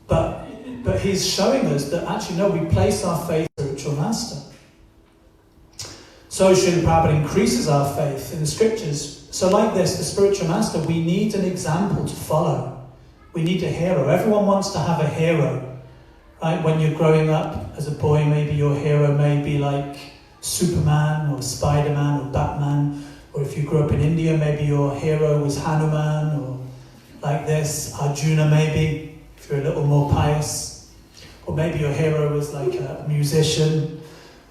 But he's showing us that actually, no, we place our faith in the spiritual master. So Srila Prabhupada increases our faith in the scriptures. So like this, the spiritual master, we need an example to follow. We need a hero. Everyone wants to have a hero, right? When you're growing up as a boy, maybe your hero may be like Superman or Spider-Man or Batman. Or if you grew up in India, maybe your hero was Hanuman, or like this, Arjuna maybe, if you're a little more pious. Or maybe your hero was like a musician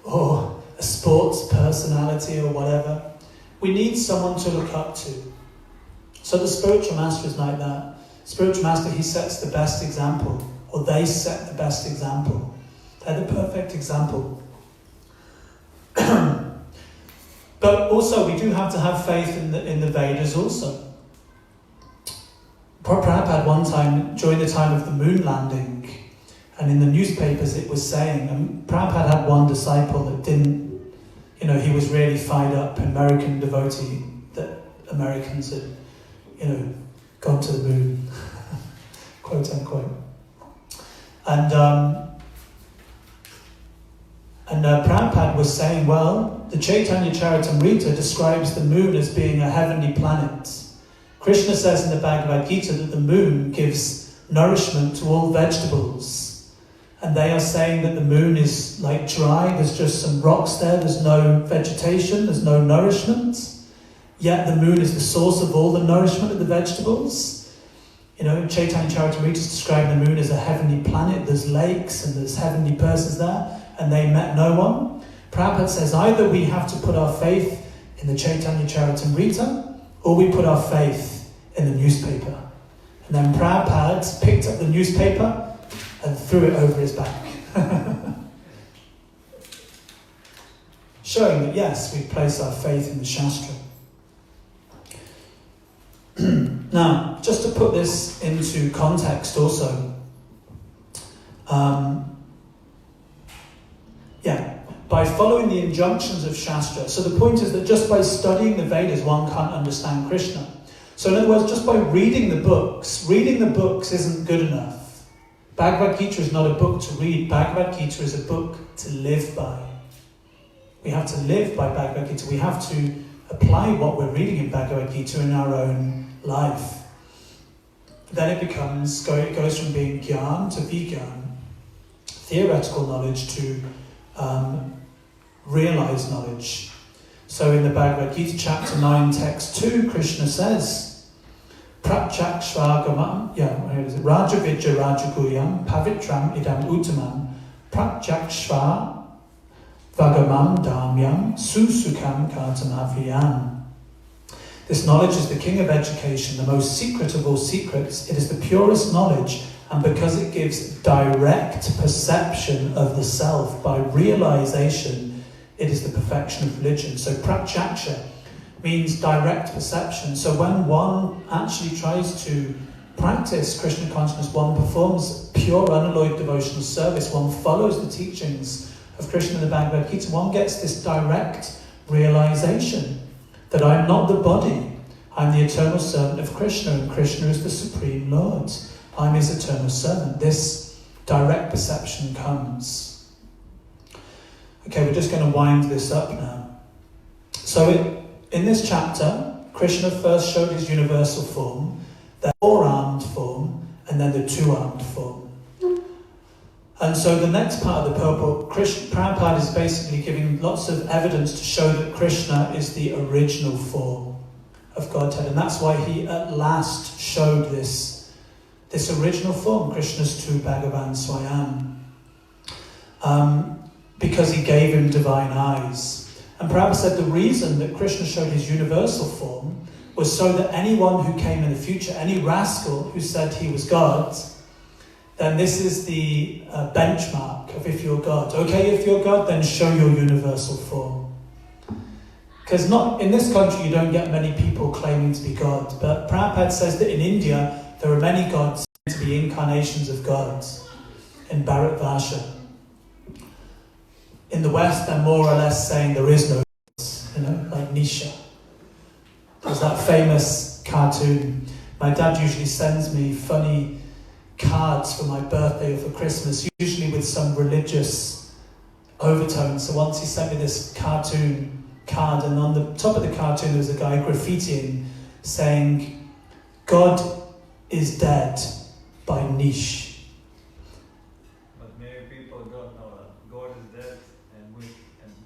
or a sports personality or whatever. We need someone to look up to. So the spiritual master is like that. Spiritual master, he sets the best example, or they set the best example. They're the perfect example. But also, we do have to have faith in the Vedas also. Prabhupada one time, during the time of the moon landing, and in the newspapers it was saying, and Prabhupada had one disciple that didn't, he was really fired up, American devotee, that Americans had, gone to the moon, quote unquote. And Prabhupada was saying, well, the Caitanya Charitamrita describes the moon as being a heavenly planet. Krishna says in the Bhagavad Gita that the moon gives nourishment to all vegetables. And they are saying that the moon is like dry, there's just some rocks there, there's no vegetation, there's no nourishment. Yet the moon is the source of all the nourishment of the vegetables. Caitanya Charitamrita is describing the moon as a heavenly planet. There's lakes and there's heavenly persons there, and they met no one. Prabhupada says either we have to put our faith in the Caitanya Charitamrita, or we put our faith in the newspaper. And then Prabhupada picked up the newspaper and threw it over his back. Showing that yes, we place our faith in the Shastra. Now, just to put this into context also, by following the injunctions of Shastra, so the point is that just by studying the Vedas, one can't understand Krishna. So in other words, just by reading the books isn't good enough. Bhagavad Gita is not a book to read, Bhagavad Gita is a book to live by. We have to live by Bhagavad Gita, we have to apply what we're reading in Bhagavad Gita in our own life. Then it goes from being gyan to vigyan, theoretical knowledge to realized knowledge. So in the Bhagavad Gita, chapter 9, text 2, Krishna says, Pratjakshvagamam, Rajavidya Rajaguyam, Pavitram idam uttamam, Pratjakshva Vagamam Dhamyam, Susukam Kartamaviyam. This knowledge is the king of education, the most secret of all secrets. It is the purest knowledge, and because it gives direct perception of the self by realization, it is the perfection of religion. So pratyaksha means direct perception. So when one actually tries to practice Krishna consciousness, one performs pure unalloyed devotional service, one follows the teachings of Krishna in the Bhagavad Gita, one gets this direct realization that I'm not the body, I'm the eternal servant of Krishna, and Krishna is the Supreme Lord. I'm his eternal servant. This direct perception comes. Okay, we're just going to wind this up now. So in this chapter, Krishna first showed his universal form, the four-armed form, and then the two-armed form. And so the next part of the purport, Prabhupada is basically giving lots of evidence to show that Krishna is the original form of Godhead. And that's why he at last showed this this original form, Krishna's true Bhagavan Swayam, because he gave him divine eyes. And Prabhupada said the reason that Krishna showed his universal form was so that anyone who came in the future, any rascal who said he was God, then this is the benchmark of if you're God. Okay, if you're God, then show your universal form. Because not in this country you don't get many people claiming to be God, but Prabhupada says that in India there are many gods to be incarnations of gods in Bharat Vasha. In the West they're more or less saying there is no gods, like Nisha. There's that famous cartoon. My dad usually sends me funny cards for my birthday or for Christmas, usually with some religious overtone. So once he sent me this cartoon card, and on the top of the cartoon there was a guy graffitiing saying, "God is dead" by Nish. But many people don't know that God is dead, and we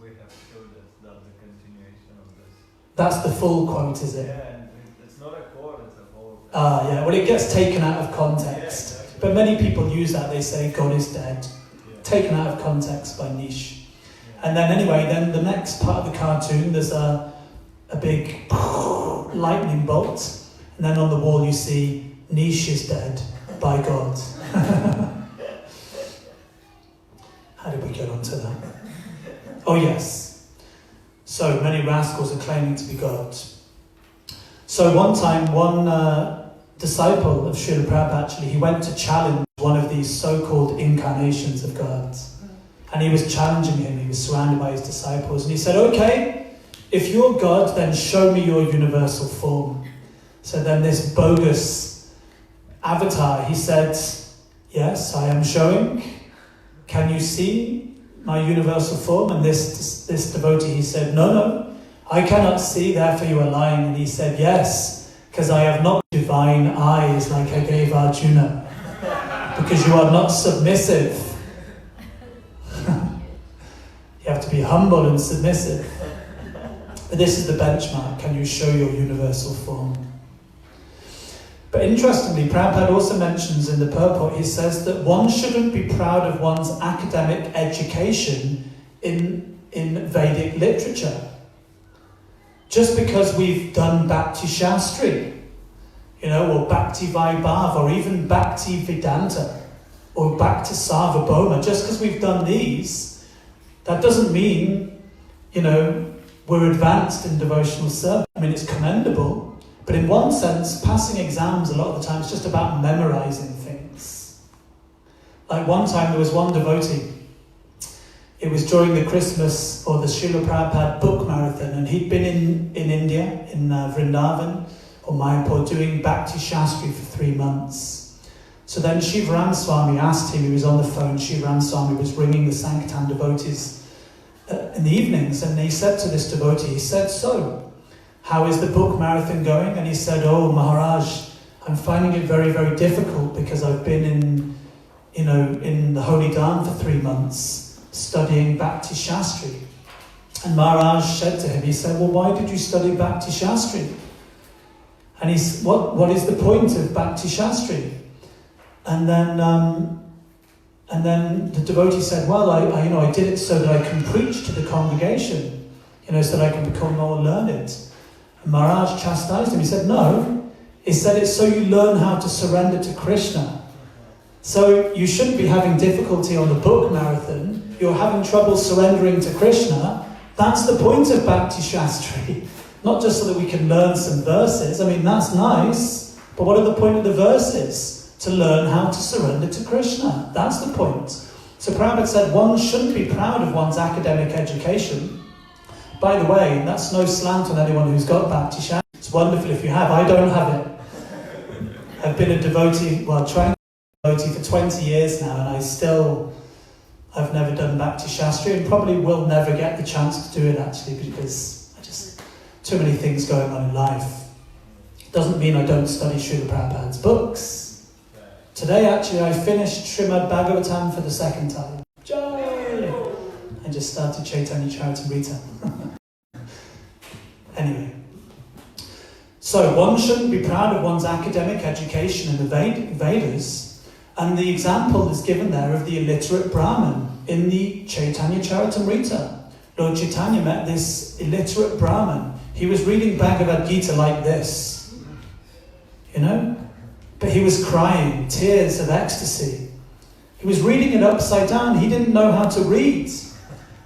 have showed that that's the continuation of this. That's the full quote, is it? Yeah, and it's not a quote, it's a whole. Yeah. Well, it gets taken out of context. Yeah, exactly. But many people use that. They say God is dead. Yeah. Taken out of context by Nish. And then anyway, then the next part of the cartoon, there's a big lightning bolt. And then on the wall you see, Nish is dead by God. How did we get onto that? Oh yes. So many rascals are claiming to be God. So one time, one disciple of Srila Prabhupada, actually, he went to challenge one of these so-called incarnations of God. And he was challenging him, he was surrounded by his disciples, and he said, "Okay, if you're God, then show me your universal form." So then this bogus avatar, he said, "Yes, I am showing. Can you see my universal form?" And this devotee, he said, No, I cannot see, therefore you are lying." And he said, "Yes, because I have not divine eyes like I gave Arjuna, because you are not submissive." You have to be humble and submissive. But this is the benchmark. Can you show your universal form? But interestingly, Prabhupada also mentions in the purport, he says that one shouldn't be proud of one's academic education in Vedic literature. Just because we've done Bhakti Shastri, or Bhakti Vaibhav, or even Bhakti Vedanta, or Bhakti Sarvabhauma, just because we've done these, that doesn't mean, we're advanced in devotional service. I mean, it's commendable, but in one sense, passing exams a lot of the time is just about memorizing things. Like one time there was one devotee, it was during the Christmas or the Srila Prabhupada book marathon, and he'd been in India, in Vrindavan or Mayapur, doing Bhakti Shastri for 3 months. So then Shivaram Swami asked him, he was on the phone, Shivaram Swami was ringing the Sankirtan devotees in the evenings, and he said to this devotee, he said, "So, how is the book marathon going?" And he said, "Oh, Maharaj, I'm finding it very, very difficult because I've been in the Holy Dham for 3 months studying Bhakti Shastri." And Maharaj said to him, he said, "Well, why did you study Bhakti Shastri?" And what is the point of Bhakti Shastri? And then the devotee said, "Well, I did it so that I can preach to the congregation, so that I can become more learned." And Maharaj chastised him. He said, "No." He said, "It's so you learn how to surrender to Krishna. So you shouldn't be having difficulty on the book marathon. You're having trouble surrendering to Krishna. That's the point of Bhakti Shastri. Not just so that we can learn some verses. I mean, that's nice. But what are the point of the verses? To learn how to surrender to Krishna. That's the point." So Prabhupada said one shouldn't be proud of one's academic education. By the way, that's no slant on anyone who's got Bhakti Shastri. It's wonderful if you have. I don't have it. I've been a devotee, trying to be a devotee for 20 years now, and I've never done Bhakti Shastri, and probably will never get the chance to do it actually, because too many things going on in life. Doesn't mean I don't study Srila Prabhupada's books. Today, actually, I finished Srimad Bhagavatam for the second time. Jai! I just started Caitanya Vallabha. Anyway. So one shouldn't be proud of one's academic education in the Vedas, and the example is given there of the illiterate Brahmin in the Caitanya Charitamrita. Lord Chaitanya met this illiterate Brahmin. He was reading Bhagavad Gita like this, but he was crying, tears of ecstasy. He was reading it upside down. He didn't know how to read.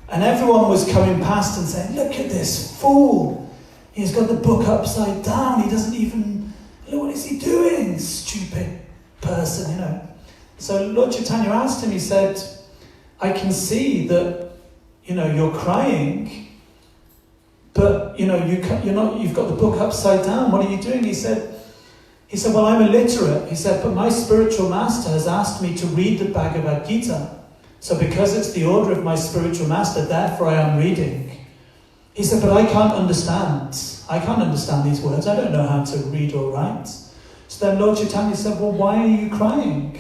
And everyone was coming past and saying, look at this fool. He's got the book upside down. He doesn't even, what is he doing? Stupid person, So Lord Chaitanya asked him, he said, I can see that, you're crying, but, you've got the book upside down. What are you doing? He said, well, I'm illiterate. He said, but my spiritual master has asked me to read the Bhagavad Gita. So because it's the order of my spiritual master, therefore I am reading. He said, but I can't understand. I can't understand these words. I don't know how to read or write. So then Lord Chaitanya said, well, why are you crying?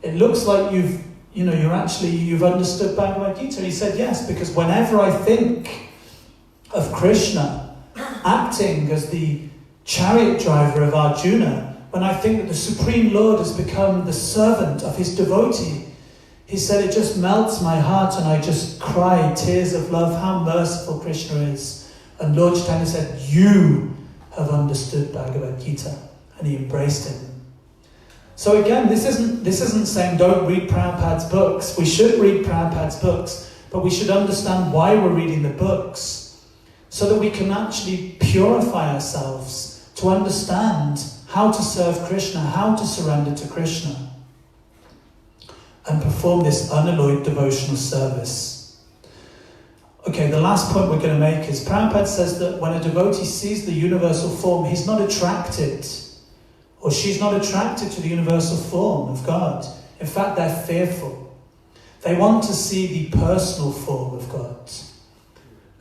It looks like you've understood Bhagavad Gita. He said, yes, because whenever I think of Krishna acting as the chariot driver of Arjuna, when I think that the Supreme Lord has become the servant of his devotee, he said, it just melts my heart and I just cry tears of love, how merciful Krishna is. And Lord Chaitanya said, you have understood Bhagavad Gita. And he embraced him. So again, this isn't saying don't read Prabhupada's books. We should read Prabhupada's books, but we should understand why we're reading the books, so that we can actually purify ourselves to understand how to serve Krishna, how to surrender to Krishna, and perform this unalloyed devotional service. Okay, the last point we're going to make is Prabhupada says that when a devotee sees the universal form, he's not attracted, or she's not attracted to the universal form of God. In fact, they're fearful. They want to see the personal form of God,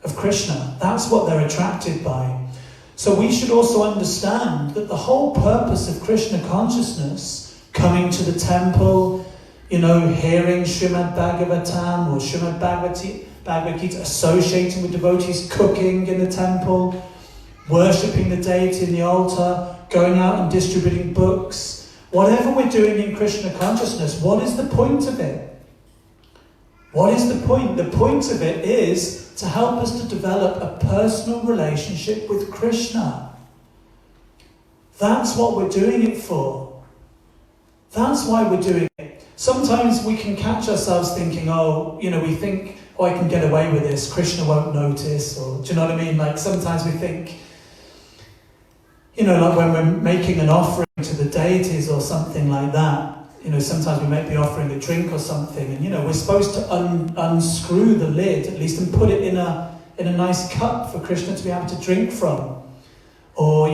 of Krishna. That's what they're attracted by. So we should also understand that the whole purpose of Krishna consciousness, coming to the temple, hearing Srimad Bhagavatam or Srimad Bhagavad Gita, associating with devotees, cooking in the temple, worshipping the deity in the altar, going out and distributing books. Whatever we're doing in Krishna consciousness, what is the point of it? What is the point? The point of it is to help us to develop a personal relationship with Krishna. That's what we're doing it for. That's why we're doing it. Sometimes we can catch ourselves thinking, we think, I can get away with this, Krishna won't notice, or do you know what I mean? Like sometimes we think, like when we're making an offering to the deities or something like that, sometimes we might be offering a drink or something, and we're supposed to unscrew the lid, at least, and put it in a nice cup for Krishna to be able to drink from. Or,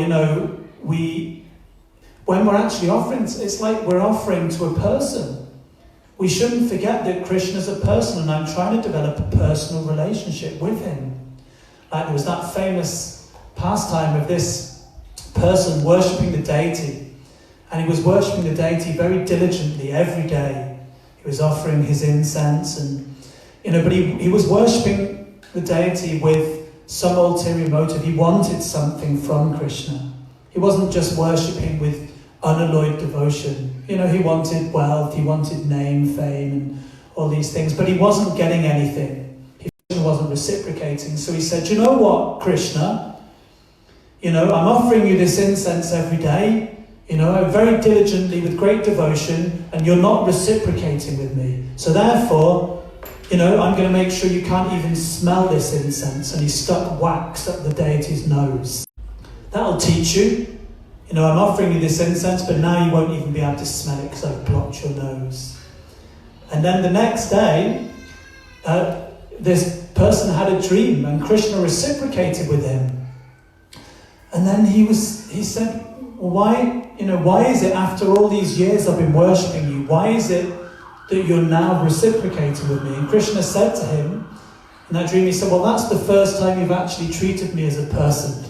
when we're actually offering, it's like we're offering to a person. We shouldn't forget that Krishna's a person, and I'm trying to develop a personal relationship with him. Like there was that famous pastime of this person worshipping the deity, and he was worshipping the deity very diligently every day. He was offering his incense, and but he was worshipping the deity with some ulterior motive. He wanted something from Krishna. He wasn't just worshipping with unalloyed devotion. He wanted wealth, he wanted name, fame, and all these things, but he wasn't getting anything. He wasn't reciprocating. So he said, you know what, Krishna? I'm offering you this incense every day, very diligently with great devotion, and you're not reciprocating with me. So therefore, I'm going to make sure you can't even smell this incense. And he stuck wax up the deity's nose. That'll teach you. I'm offering you this incense, but now you won't even be able to smell it because I've blocked your nose. And then the next day, this person had a dream, and Krishna reciprocated with him. And then he said, well, why is it after all these years I've been worshipping you, why is it that you're now reciprocating with me? And Krishna said to him, in that dream, he said, well, that's the first time you've actually treated me as a person.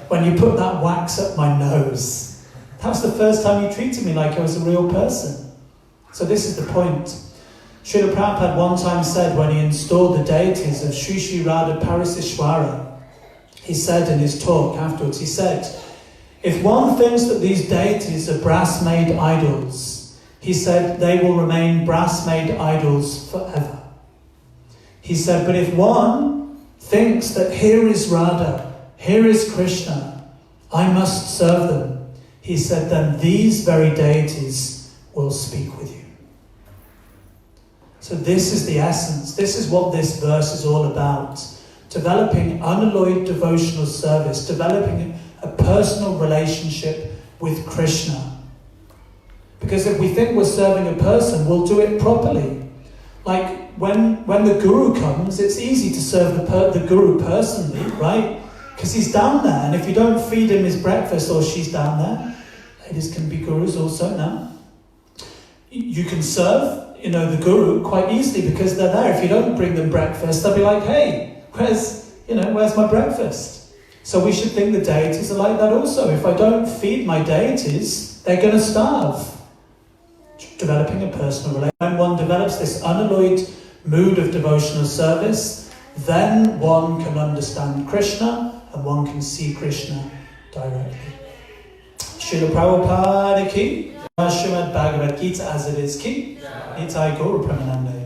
When you put that wax up my nose, that was the first time you treated me like I was a real person. So this is the point. Srila Prabhupada one time said, when he installed the deities of Sri Radha Parisishwara, he said in his talk afterwards, he said, If one thinks that these deities are brass-made idols, he said they will remain brass-made idols forever. He said, but if one thinks that here is Radha, here is Krishna, I must serve them, he said, then these very deities will speak with you. So this is the essence. This is what this verse is all about. Developing unalloyed devotional service, developing a personal relationship with Krishna. Because if we think we're serving a person, we'll do it properly. Like when the guru comes, it's easy to serve the guru personally, right? Because he's down there, and if you don't feed him his breakfast, or she's down there, ladies can be gurus also now. You can serve, the guru quite easily because they're there. If you don't bring them breakfast, they'll be like, hey, where's my breakfast? So we should think the deities are like that also. If I don't feed my deities, they're going to starve. Developing a personal relationship. When one develops this unalloyed mood of devotional service, then one can understand Krishna and one can see Krishna directly. Srila Prabhupada ki, Srimad Bhagavad Gita as it is ki, Nitai Gaura Premanande.